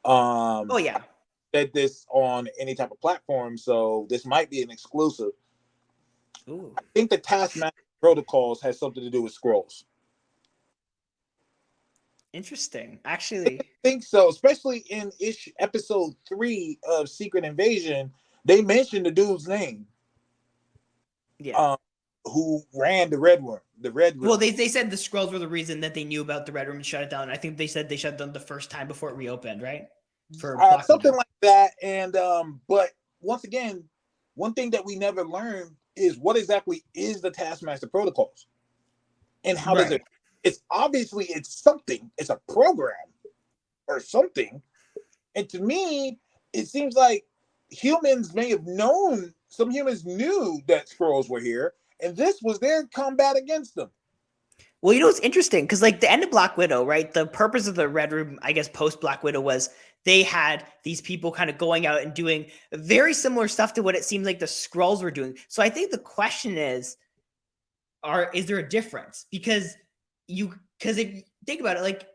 Oh yeah, said this on any type of platform, so this might be an exclusive. Ooh, I think the Taskmaster protocols has something to do with scrolls. interesting. Actually, I think so, especially in episode 3 of Secret Invasion, they mentioned the dude's name, yeah. um, who ran the Red Room. The Red Room. Well, they said the scrolls were the reason that they knew about the Red Room and shut it down. I think they said they shut it down the first time before it reopened, right? For Black Something Widow. like that. And but once again, one thing that we never learned is what exactly is the Taskmaster protocols, and how does it? Right. It's obviously it's something. It's a program or something. And to me, it seems like humans may have known. Some humans knew that scrolls were here, and this was their combat against them. Well, you know, it's interesting because, like, the end of Black Widow, right? The purpose of the Red Room, I guess, post Black Widow was they had these people kind of going out and doing very similar stuff to what it seemed like the Skrulls were doing. So I think the question is there a difference? Because if you think about it, like,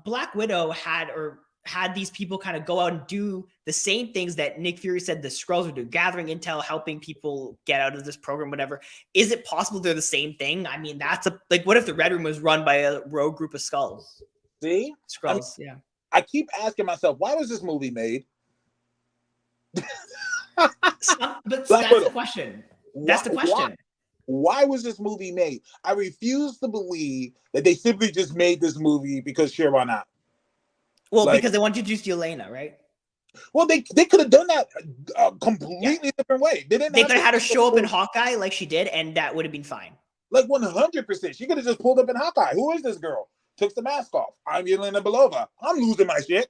Black Widow had these people kind of go out and do the same things that Nick Fury said the Skrulls would do, gathering intel, helping people get out of this program, whatever. Is it possible they're the same thing? I mean, what if the Red Room was run by a rogue group of skulls? See, I mean, Skrulls, yeah. I keep asking myself, why was this movie made? But Black that's Widow. the question. That's the question. Why was this movie made? I refuse to believe that they simply just made this movie because sure, why not? Well, Like, because they want to introduce Yelena, right? well, they could have done that a completely different way. They didn't. They Have could have to had her show up in Hawkeye like she did, and that would have been fine. like 100%. She could have just pulled up in Hawkeye. Who is this girl? Took the mask off. I'm Yelena Belova. I'm losing my shit.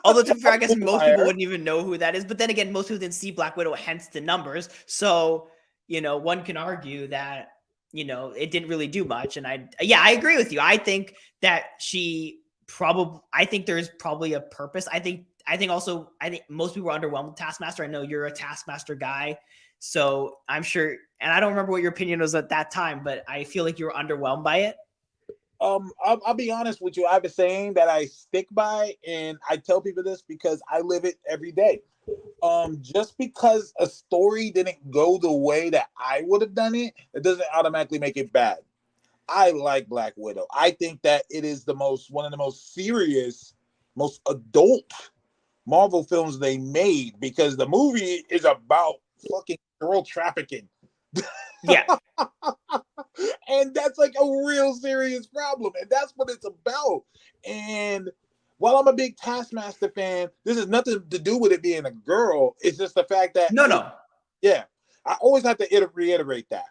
Although, to be fair, I guess most people wouldn't even know who that is. But then again, most people didn't see Black Widow, hence the numbers. So, one can argue that, it didn't really do much. And I agree with you. I think that I think there is probably a purpose. I think most people are underwhelmed with Taskmaster. I know you're a Taskmaster guy. So I'm sure, and I don't remember what your opinion was at that time, but I feel like you were underwhelmed by it. I'll be honest with you. I have a saying that I stick by, and I tell people this because I live it every day. Just because a story didn't go the way that I would have done it, it doesn't automatically make it bad. I like Black Widow. I think that it is one of the most serious, most adult Marvel films they made, because the movie is about fucking girl trafficking. Yeah. And that's like a real serious problem. And that's what it's about. And while I'm a big Taskmaster fan, this has nothing to do with it being a girl. It's just the fact that No. Yeah. I always have to reiterate that.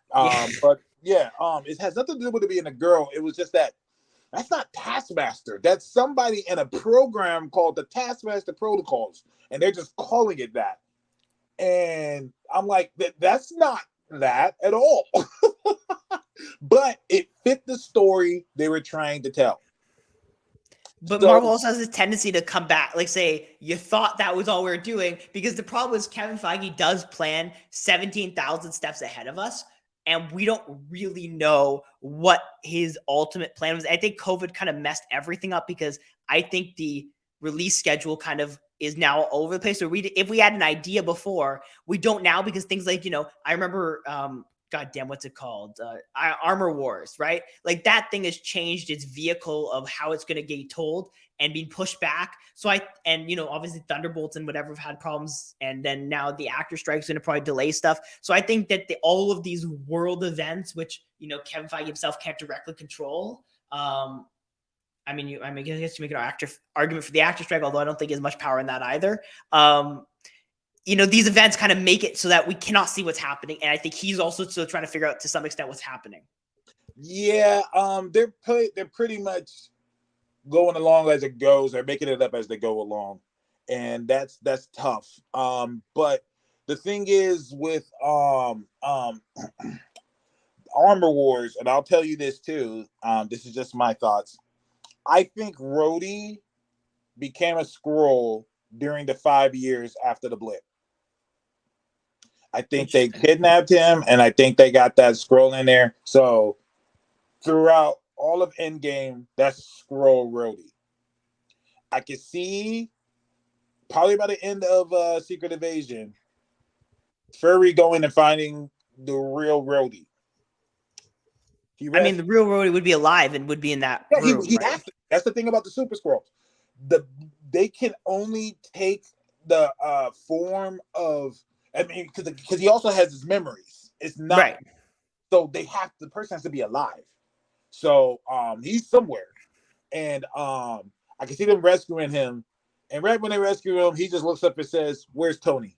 But yeah, it has nothing to do with it being a girl. It was just that's not Taskmaster. That's somebody in a program called the Taskmaster Protocols, and they're just calling it that. And I'm like, that's not that at all. But it fit the story they were trying to tell. But So, Marvel also has this tendency to come back, like say, you thought that was all we were doing, because the problem is Kevin Feige does plan 17,000 steps ahead of us, and we don't really know what his ultimate plan was. I think COVID kind of messed everything up, because I think the release schedule kind of is now all over the place. So if we had an idea before, we don't now, because things like, I remember God damn, what's it called? Armor Wars, right? Like, that thing has changed its vehicle of how it's going to get told and being pushed back. So obviously Thunderbolts and whatever have had problems. And then now the actor strike's going to probably delay stuff. So I think that all of these world events, which, Kevin Feige himself can't directly control. I guess you make an argument for the actor strike, although I don't think he has much power in that either. These events kind of make it so that we cannot see what's happening. And I think he's also still trying to figure out to some extent what's happening. Yeah, they're pretty much going along as it goes. They're making it up as they go along. And that's tough. But the thing is with Armor Wars, and I'll tell you this too, this is just my thoughts. I think Rhodey became a Skrull during the 5 years after the blip. I think they kidnapped him, and I think they got that Skrull in there. So throughout all of Endgame, that's Skrull Rhodey. I can see probably by the end of Secret Invasion, Fury going and finding the real Rhodey. I mean, the real Rhodey would be alive and would be in that room. He right? has to. That's the thing about the Super Skrulls. They can only take the form of. I mean, because he also has his memories. It's not right. So the person has to be alive. So he's somewhere, and I can see them rescuing him. And right when they rescue him, he just looks up and says, "Where's Tony?"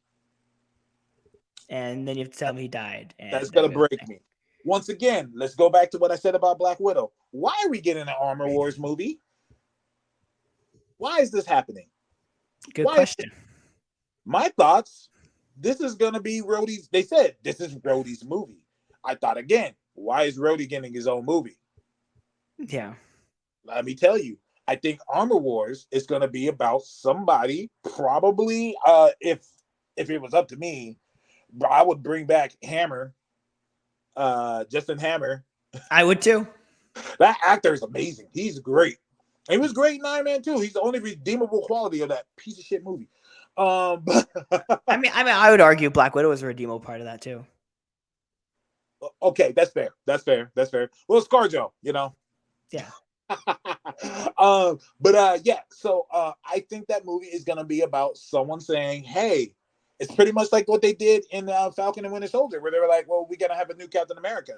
And then you have to tell him he died. And that's gonna break me. Once again, let's go back to what I said about Black Widow. Why are we getting an Armor Wars movie? Why is this happening? Good question. My thoughts, this is going to be Rhodey's. They said this is Rhodey's movie. I thought again, why is Rhodey getting his own movie? Yeah. Let me tell you, I think Armor Wars is going to be about somebody, probably, if it was up to me, I would bring back Hammer, Justin Hammer. I would too. That actor is amazing. He's great. He was great in Iron Man 2. He's the only redeemable quality of that piece of shit movie. I mean, I would argue Black Widow was a redeemable part of that too. Okay, that's fair. Well, ScarJo, you know. Yeah. Yeah. So I think that movie is gonna be about someone saying, "Hey," it's pretty much like what they did in Falcon and Winter Soldier, where they were like, "Well, we gotta have a new Captain America."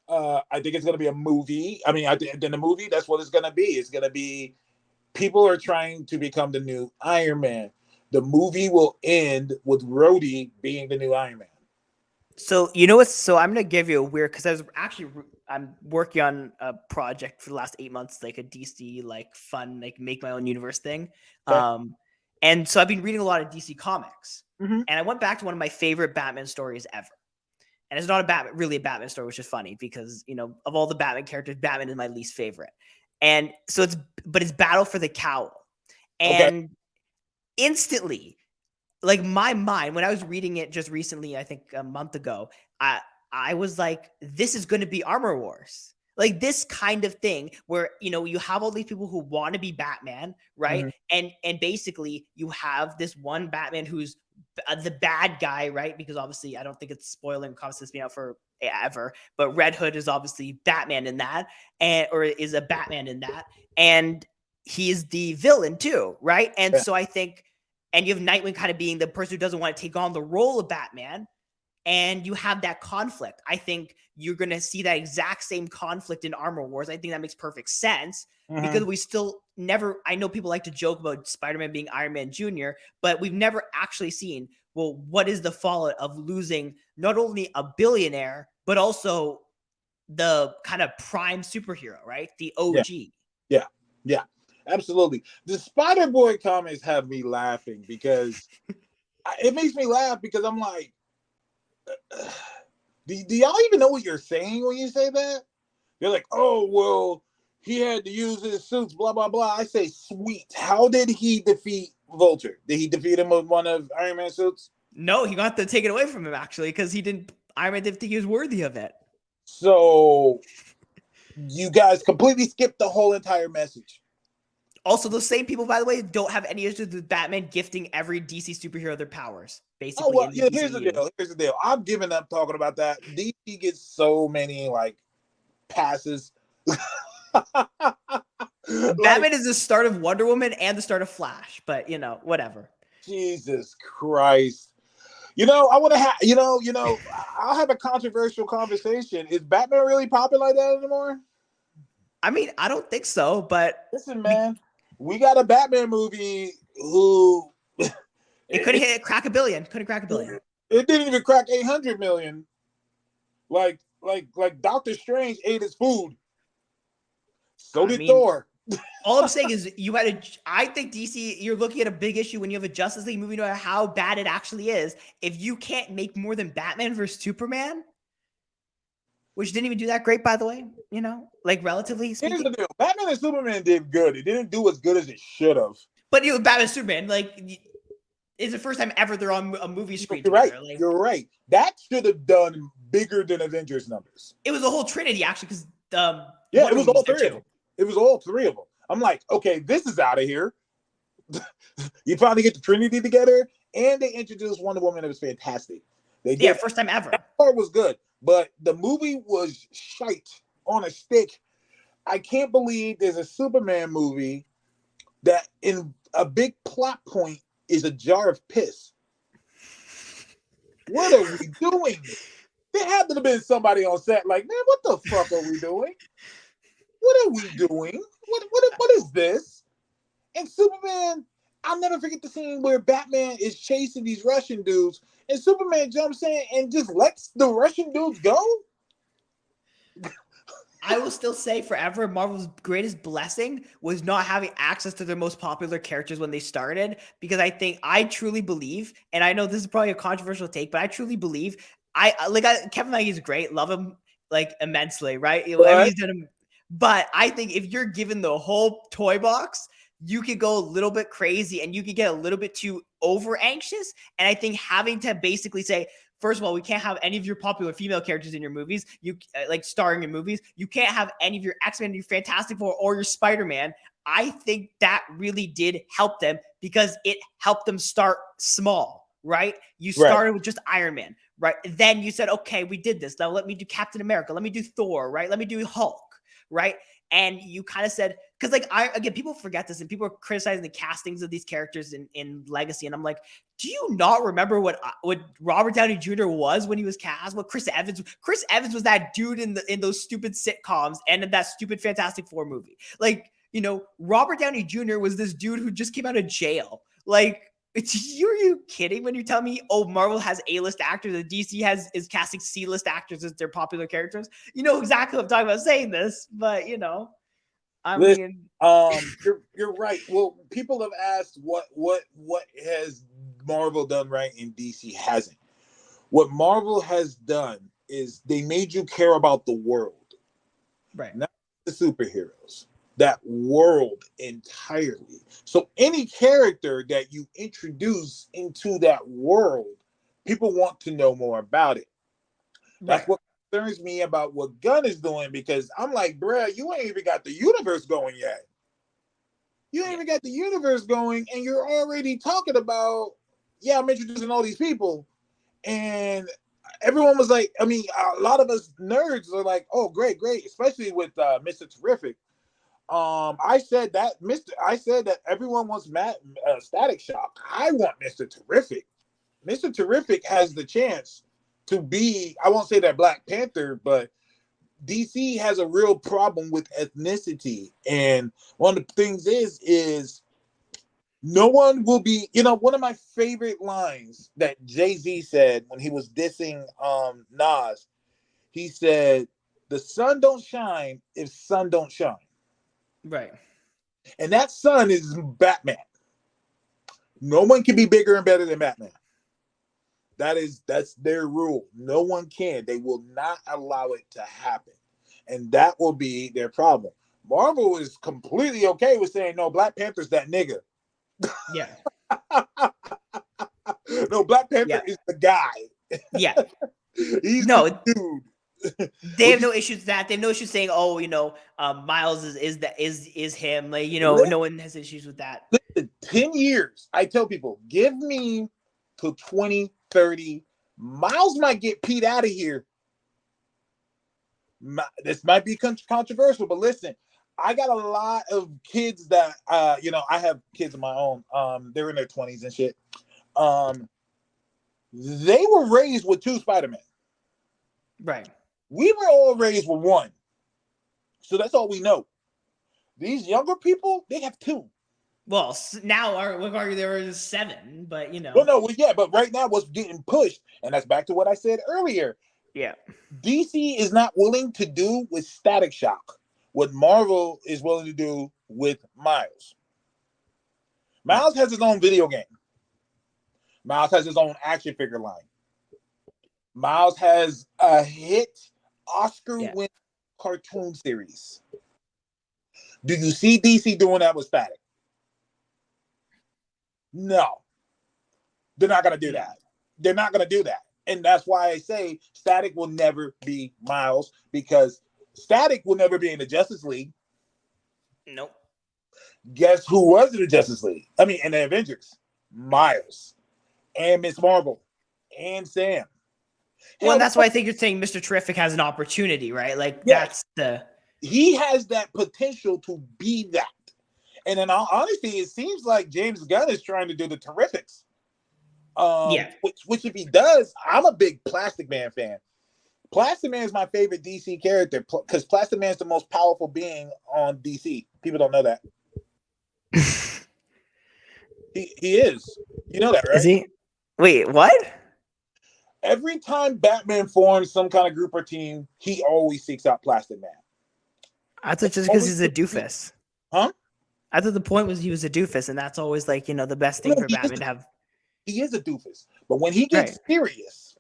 I think it's gonna be a movie. I mean, in the movie, that's what it's gonna be. It's gonna be people are trying to become the new Iron Man. The movie will end with Rhodey being the new Iron Man. So you know what? So I'm gonna give you a weird because I'm working on a project for the last 8 months, like a DC like fun like make my own universe thing. Okay. And so I've been reading a lot of DC comics, and I went back to one of my favorite Batman stories ever. And it's not really a Batman story, which is funny because, you know, of all the Batman characters, Batman is my least favorite. And so it's Battle for the Cowl. And instantly, like my mind, when I was reading it just recently, I think a month ago, I was like, this is going to be Armor Wars. Like this kind of thing where, you know, you have all these people who want to be Batman, right? And basically you have this one Batman who's the bad guy, right? Because obviously I don't think it's spoiling comics that's been out for ever, but Red Hood is obviously Batman in that, or is a Batman in that, and he's the villain too, right? And so I think, and you have Nightwing kind of being the person who doesn't want to take on the role of Batman, and you have that conflict. I think you're going to see that exact same conflict in Armor Wars. I think that makes perfect sense because we still never, I know people like to joke about Spider-Man being Iron Man Jr., but we've never actually seen, well, what is the fallout of losing not only a billionaire, but also the kind of prime superhero, right? The OG. Yeah, absolutely. The Spider-Boy comics have me laughing because it makes me laugh because I'm like, do y'all even know what you're saying when you say that? They're like, oh, well, he had to use his suits, blah, blah, blah. I say, sweet. How did he defeat Vulture? Did he defeat him with one of Iron Man's suits? No, he got to take it away from him, actually, because Iron Man didn't think he was worthy of it. So you guys completely skipped the whole entire message. Also, those same people, by the way, don't have any issues with Batman gifting every DC superhero their powers. Basically, here's the deal. I'm giving up talking about that. DC gets so many like passes. Batman is the start of Wonder Woman and the start of Flash, but you know, whatever. Jesus Christ. You know, I want to have, you know, I'll have a controversial conversation. Is Batman really popping like that anymore? I mean, I don't think so, but listen, man, we got a Batman movie who it couldn't crack a billion. Couldn't crack a billion. It didn't even crack 800 million. Like Doctor Strange ate his food. So did Thor. All I'm saying is I think DC, you're looking at a big issue when you have a Justice League movie, no matter how bad it actually is. If you can't make more than Batman versus Superman, which didn't even do that great, by the way, you know, like relatively speaking. Here's the deal. Batman and Superman did good. It didn't do as good as it should have. But you know, Batman and Superman, like, it's the first time ever they're on a movie screen. You're right. Like, you're right. That should have done bigger than Avengers numbers. It was a whole trinity, actually, because it was all three of them. It was all three of them. I'm like, okay, this is out of here. You finally get the Trinity together, and they introduced Wonder Woman. It was fantastic. They did. Yeah, first time ever. That part was good, but the movie was shite on a stick. I can't believe there's a Superman movie that in a big plot point is a jar of piss. What are we doing? There had to have been somebody on set like, man, what the fuck are we doing? What are we doing? What is this? And Superman, I'll never forget the scene where Batman is chasing these Russian dudes, and Superman jumps in and just lets the Russian dudes go. I will still say forever, Marvel's greatest blessing was not having access to their most popular characters when they started, because I truly believe, and I know this is probably a controversial take, but I truly believe Kevin Feige is great, love him like immensely, right? Right. But I think if you're given the whole toy box, you could go a little bit crazy and you could get a little bit too over anxious. And I think having to basically say, first of all, we can't have any of your popular female characters in your movies. You like starring in movies. You can't have any of your X-Men, your Fantastic Four, or your Spider-Man. I think that really did help them because it helped them start small, right? You started with just Iron Man, right? Then you said, okay, we did this. Now let me do Captain America. Let me do Thor, right? Let me do Hulk, right? And you kind of said, because again, people forget this and people are criticizing the castings of these characters in Legacy. And I'm like, do you not remember what Robert Downey Jr. was when he was cast? What Chris Evans was that dude in those stupid sitcoms and in that stupid Fantastic Four movie. Like, Robert Downey Jr. was this dude who just came out of jail. Like, are you kidding when you tell me, oh, Marvel has A-list actors and DC is casting C-list actors as their popular characters? You know exactly what I'm talking about saying this, but I mean, you're right. Well, people have asked what has Marvel done right and DC hasn't. What Marvel has done is they made you care about the world, right? Not the superheroes. That world entirely. So any character that you introduce into that world, people want to know more about it. That's what concerns me about what Gunn is doing, because I'm like, bruh, you ain't even got the universe going yet. You ain't even got the universe going, and you're already talking about, I'm introducing all these people. And everyone was like, I mean, a lot of us nerds are like, oh, great, especially with Mr. Terrific. I said that everyone wants Static Shock. I want Mr. Terrific. Mr. Terrific has the chance to be, I won't say that Black Panther, but DC has a real problem with ethnicity. And one of the things is no one will be, one of my favorite lines that Jay-Z said when he was dissing Nas, he said, the sun don't shine if sun don't shine. Right. And that sun is Batman. No one can be bigger and better than Batman. That's their rule. No one can. They will not allow it to happen. And that will be their problem. Marvel is completely okay with saying, no, Black Panther's that nigga. Yeah. No, Black Panther is the guy. Yeah. He's the dude. They have no issues with that. They have no issues saying, oh, Miles is him. Like, no one has issues with that. Listen, 10 years. I tell people, give me till 2030. Miles might get Pete out of here. This might be controversial, but listen, I got a lot of kids that I have kids of my own. They're in their 20s and shit. They were raised with 2 Spider-Men. Right. We were all raised with 1. So that's all we know. These younger people, they have 2. Well, now we've argued there are 7, but but right now what's getting pushed, and that's back to what I said earlier. Yeah. DC is not willing to do with Static Shock what Marvel is willing to do with Miles. Miles has his own video game. Miles has his own action figure line. Miles has a hit Oscar-winning cartoon series. Do you see DC doing that with Static? No. They're not going to do that. They're not going to do that. And that's why I say Static will never be Miles, because Static will never be in the Justice League. Nope. Guess who was in the Justice League? I mean, in the Avengers? Miles. and Miss Marvel and Sam. Well, Hell, and that's why I think you're saying Mr. Terrific has an opportunity, right? Like yes, that's the he has that potential to be that. And in all honesty, it seems like James Gunn is trying to do the Terrifics. yeah. Which if he does, I'm a big Plastic Man fan. Plastic Man is my favorite DC character because Plastic Man is the most powerful being on DC. People don't know that. He is. You know that, right? Is he? Wait, what? Every time Batman forms some kind of group or team, he always seeks out Plastic Man. I thought just because he's a doofus. Huh? I thought the point was he was a doofus, and that's always like, you know, the best thing for Batman to have. He is a doofus. But when he gets Right. serious,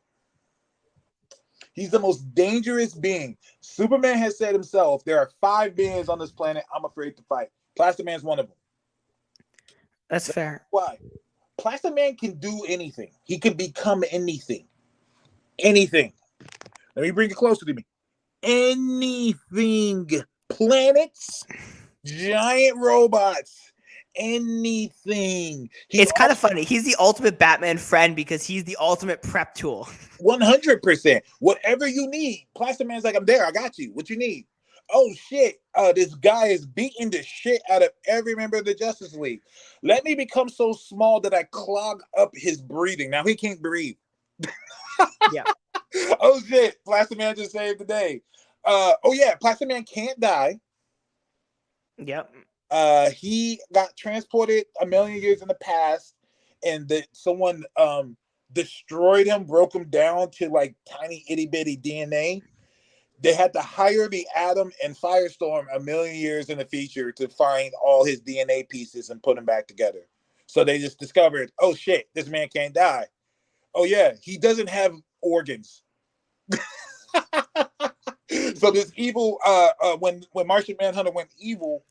he's the most dangerous being. Superman has said himself, there are 5 beings on this planet I'm afraid to fight. Plastic Man's one of them. That's fair. Why? Plastic Man can do anything. He can become anything. Anything. Let me bring it closer to me. Anything. Planets, giant robots, anything. It's kind of funny. He's the ultimate Batman friend because he's the ultimate prep tool. 100%. Whatever you need. Plastic Man's like, I'm there. I got you. What you need? Oh, shit. This guy is beating the shit out of every member of the Justice League. Let me become so small that I clog up his breathing. Now he can't breathe. Yeah. Oh, shit. Plastic Man just saved the day. Oh, yeah. Plastic Man can't die. Yep. He got transported a million years in the past, and someone destroyed him, broke him down to like tiny itty bitty DNA. They had to hire the Atom and Firestorm a million years in the future to find all his DNA pieces and put them back together. So they just discovered, oh shit, this man can't die. Oh yeah, he doesn't have organs. So this evil, when Martian Manhunter went evil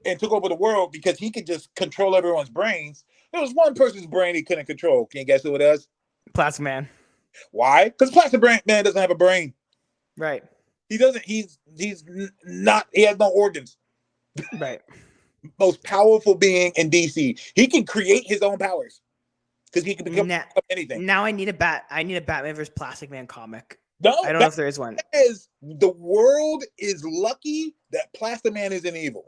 and took over the world because he could just control everyone's brains, there was one person's brain he couldn't control. Can you guess who it is? Plastic Man. Why? Because Plastic Man doesn't have a brain. Right. He doesn't. He's not. He has no organs. Right. Most powerful being in DC. He can create his own powers because he can become anything. Now I need a Batman versus Plastic Man comic. No, I don't know if there is one. The world is lucky that Plastic Man isn't evil.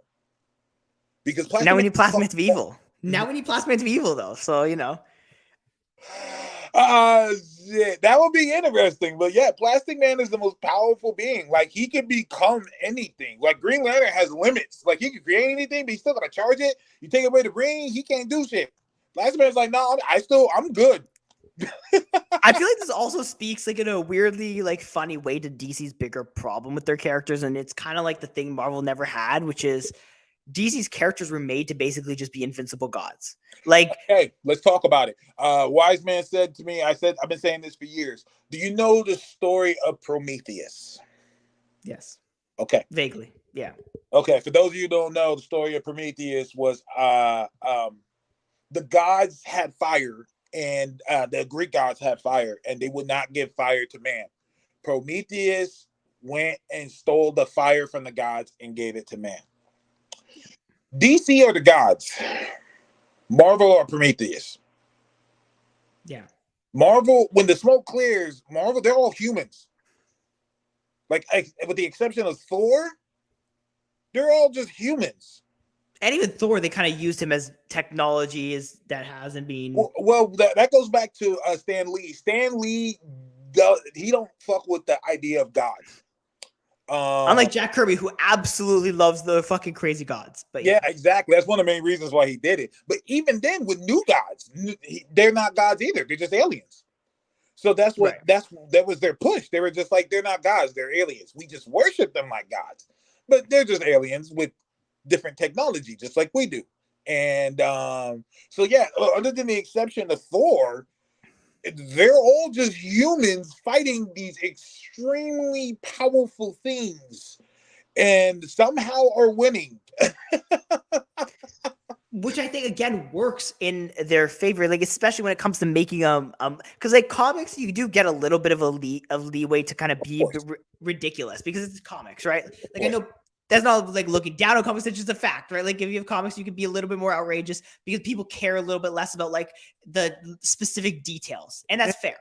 Because now we need Plastic Man to be evil. Now we need Plastic Man to be evil, though. So you know. Shit. That would be interesting. But yeah, Plastic Man is the most powerful being. Like he can become anything. Like Green Lantern has limits. Like he can create anything, but he's still gotta charge it. You take away the ring, he can't do shit. Plastic Man's like, no, I'm good. I feel like this also speaks like in a weirdly like funny way to DC's bigger problem with their characters, and it's kind of like the thing Marvel never had, which is DC's characters were made to basically just be invincible gods. Like, hey, let's talk about it. Wise Man said to me, I've been saying this for years. Do you know the story of Prometheus? Yes. Okay. Vaguely. Yeah. Okay. For those of you who don't know, the story of Prometheus was the gods had fire, and the Greek gods had fire, and they would not give fire to man. Prometheus went and stole the fire from the gods and gave it to man. DC are the gods. Marvel or Prometheus. Yeah. Marvel, when the smoke clears, Marvel, they're all humans. Like, with the exception of Thor, they're all just humans. And even Thor, they kind of used him as technology that hasn't been. Well, that goes back to Stan Lee. Stan Lee, he don't fuck with the idea of gods. Unlike Jack Kirby, who absolutely loves the fucking crazy gods. But yeah, exactly. That's one of the main reasons why he did it. But even then, with new gods, they're not gods either. They're just aliens. So that's what that was their push. They were just like, they're not gods, they're aliens. We just worship them like gods, but they're just aliens with different technology, just like we do. And so yeah, other than the exception of Thor, they're all just humans fighting these extremely powerful things and somehow are winning. Which I think again works in their favor, like especially when it comes to making because like comics, you do get a little bit of leeway to kind of be ridiculous because it's comics, right? Like I know that's not like looking down on comics. It's just a fact, right? Like if you have comics, you can be a little bit more outrageous because people care a little bit less about like the specific details, and that's fair.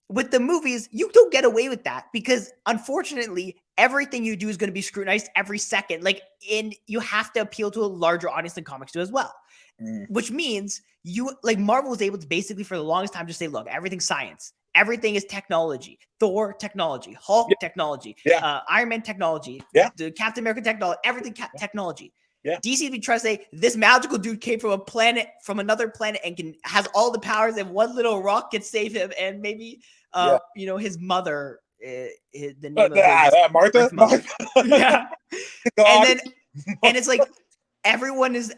With the movies, you don't get away with that because unfortunately, everything you do is going to be scrutinized every second. Like, you have to appeal to a larger audience than comics do as well. Which means Marvel was able to basically for the longest time just say, look, everything's science. Everything is technology. Thor technology, Hulk technology, Iron Man technology, the Captain America technology, everything technology. DC be trying to say this magical dude came from another planet and has all the powers, and one little rock can save him, and maybe his mother, the name of his Martha. Yeah, and it's like everyone is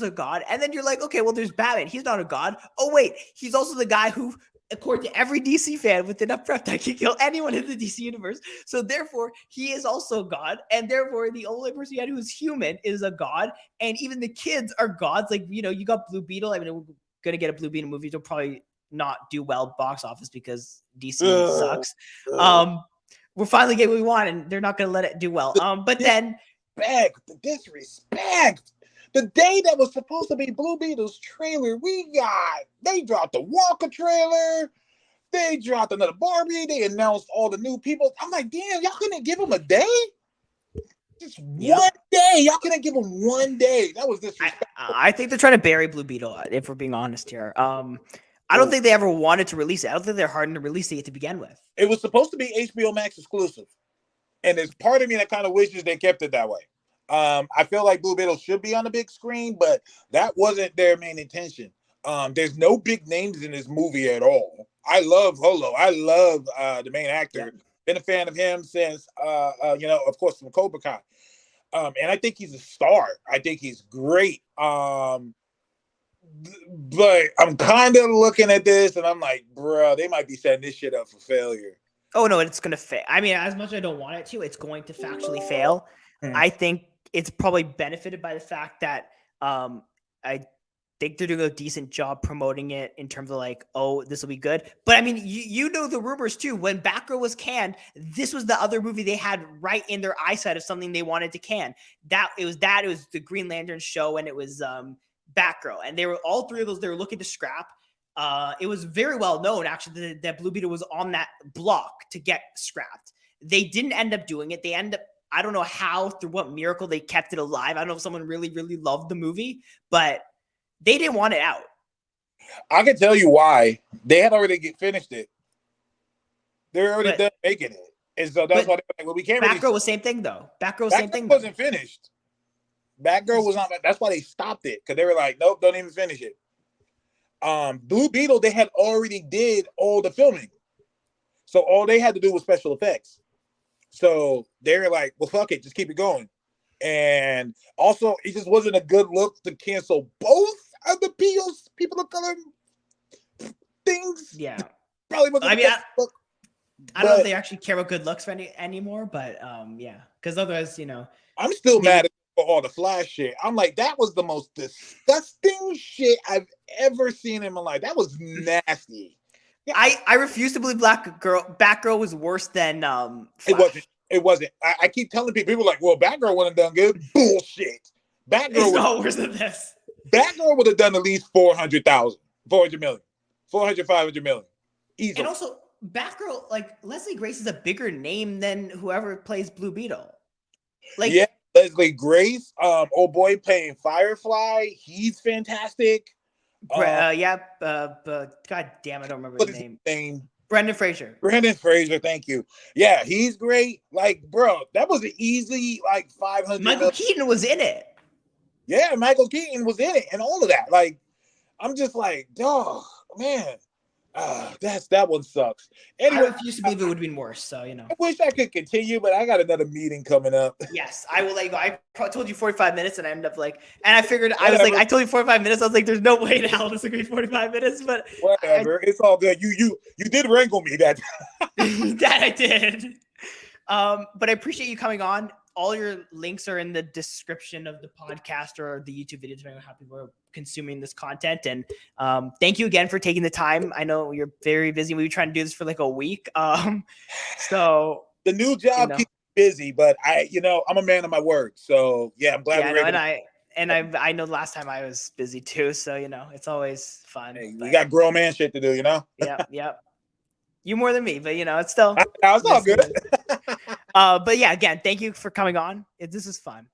a god, and then you're like, okay, well, there's Batman. He's not a god. Oh wait, he's also the guy who, according to every DC fan with enough prep time, can kill anyone in the DC universe. So therefore, he is also God, and therefore the only person yet who's human is a god. And even the kids are gods. Like, you got Blue Beetle. I mean, we're gonna get a Blue Beetle movie. It'll probably not do well box office because DC sucks. We're finally getting what we want, and they're not gonna let it do well. But then the disrespect. The day that was supposed to be Blue Beetle's trailer, they dropped the Walker trailer. They dropped another Barbie. They announced all the new people. I'm like, damn, y'all couldn't give him a day? Just one day. Y'all couldn't give him one day. That was disrespectful. I think they're trying to bury Blue Beetle, if we're being honest here. I don't think they ever wanted to release it. I don't think they're hardened to release it to begin with. It was supposed to be HBO Max exclusive. And there's part of me that kind of wishes they kept it that way. I feel like Blue Beetle should be on the big screen, but that wasn't their main intention. There's no big names in this movie at all. I love Holo. I love the main actor. Been a fan of him since, of course, from Cobra Kai. And I think he's a star. I think he's great. But I'm kind of looking at this and I'm like, bro, they might be setting this shit up for failure. Oh, no, it's going to fail. I mean, as much as I don't want it to, it's going to factually fail. I think it's probably benefited by the fact that I think they're doing a decent job promoting it in terms of like, oh, this will be good. But I mean, you know the rumors too. When Batgirl was canned, this was the other movie they had right in their eyesight of something they wanted to can. It was the Green Lantern show, and it was Batgirl, and they were all three of those they were looking to scrap. It was very well known actually that Blue Beetle was on that block to get scrapped. They didn't end up doing it. They end up, I don't know how, through what miracle they kept it alive. I don't know if someone really, really loved the movie, but they didn't want it out. I can tell you why. They had already finished it. They're already done making it. And so that's why they're like, well, we can't Batgirl was same thing, though. Batgirl wasn't finished. Batgirl was not. That's why they stopped it, because they were like, nope, don't even finish it. Blue Beetle, they had already did all the filming. So all they had to do was special effects. So they're like, well, fuck it, just keep it going. And also, it just wasn't a good look to cancel both of the people of color things. Yeah. Probably wasn't I mean, I don't know if they actually care about good looks anymore, but yeah. Because otherwise, I'm still mad at all the Flash shit. I'm like, that was the most disgusting shit I've ever seen in my life. That was nasty. Yeah. I refuse to believe Batgirl was worse than Flash. It wasn't. I keep telling people are like, well, Batgirl wouldn't have done good. Bullshit. Batgirl was not worse than this. Batgirl would have done at least 400,000, 400 million, 400, 500 million. Easily. And also, Batgirl, like, Leslie Grace is a bigger name than whoever plays Blue Beetle. Like, yeah, Leslie Grace, old boy playing Firefly, he's fantastic. God damn, I don't remember his name. Brendan Fraser. Thank you. Yeah, he's great. Like, bro, that was an easy, like, 500. Michael Keaton was in it. Yeah, Michael Keaton was in it and all of that. Like, I'm just like, dog, man. That one sucks. Anyway, I refuse to believe it would have been worse. So, I wish I could continue, but I got another meeting coming up. Yes, I will let you go. I told you 45 minutes, and I ended up I figured I told you 45 minutes. I was like, there's no way in hell this will be 45 minutes, but whatever. It's all good. You did wrangle me that that I did. But I appreciate you coming on. All your links are in the description of the podcast or the YouTube video, depending on how people are consuming this content. And thank you again for taking the time. I know you're very busy. We were trying to do this for like a week. So the new job keeps busy, but I'm a man of my word. So yeah, I'm glad Yeah, we were no, able and I know last time I was busy too, so it's always fun. hey, we But got grown man shit to do, yep. You more than me, but it's still It's all good. But yeah, again, thank you for coming on. This is fun.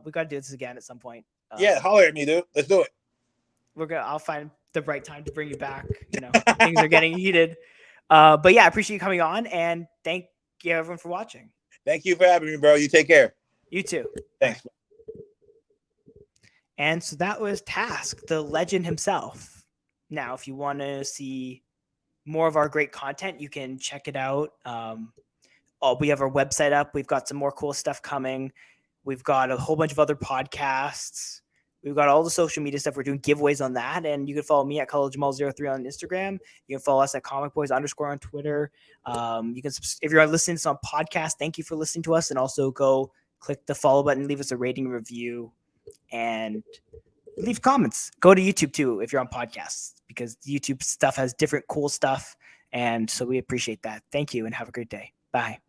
We got to do this again at some point. Yeah, holler at me, dude. Let's do it. I'll find the right time to bring you back. Things are getting heated. But yeah, I appreciate you coming on, and thank you everyone for watching. Thank you for having me, bro. You take care. You too. Thanks. Bye. And so that was Task, the legend himself. Now, if you want to see more of our great content, you can check it out. We have our website up. We've got some more cool stuff coming. We've got a whole bunch of other podcasts. We've got all the social media stuff. We're doing giveaways on that. And you can follow me at CollegeMall03 on Instagram. You can follow us at ComicBoys_ on Twitter. You can, if you're listening to this on podcast, thank you for listening to us. And also go click the follow button, leave us a rating review, and leave comments. Go to YouTube too if you're on podcasts, because YouTube stuff has different cool stuff. And so we appreciate that. Thank you and have a great day. Bye.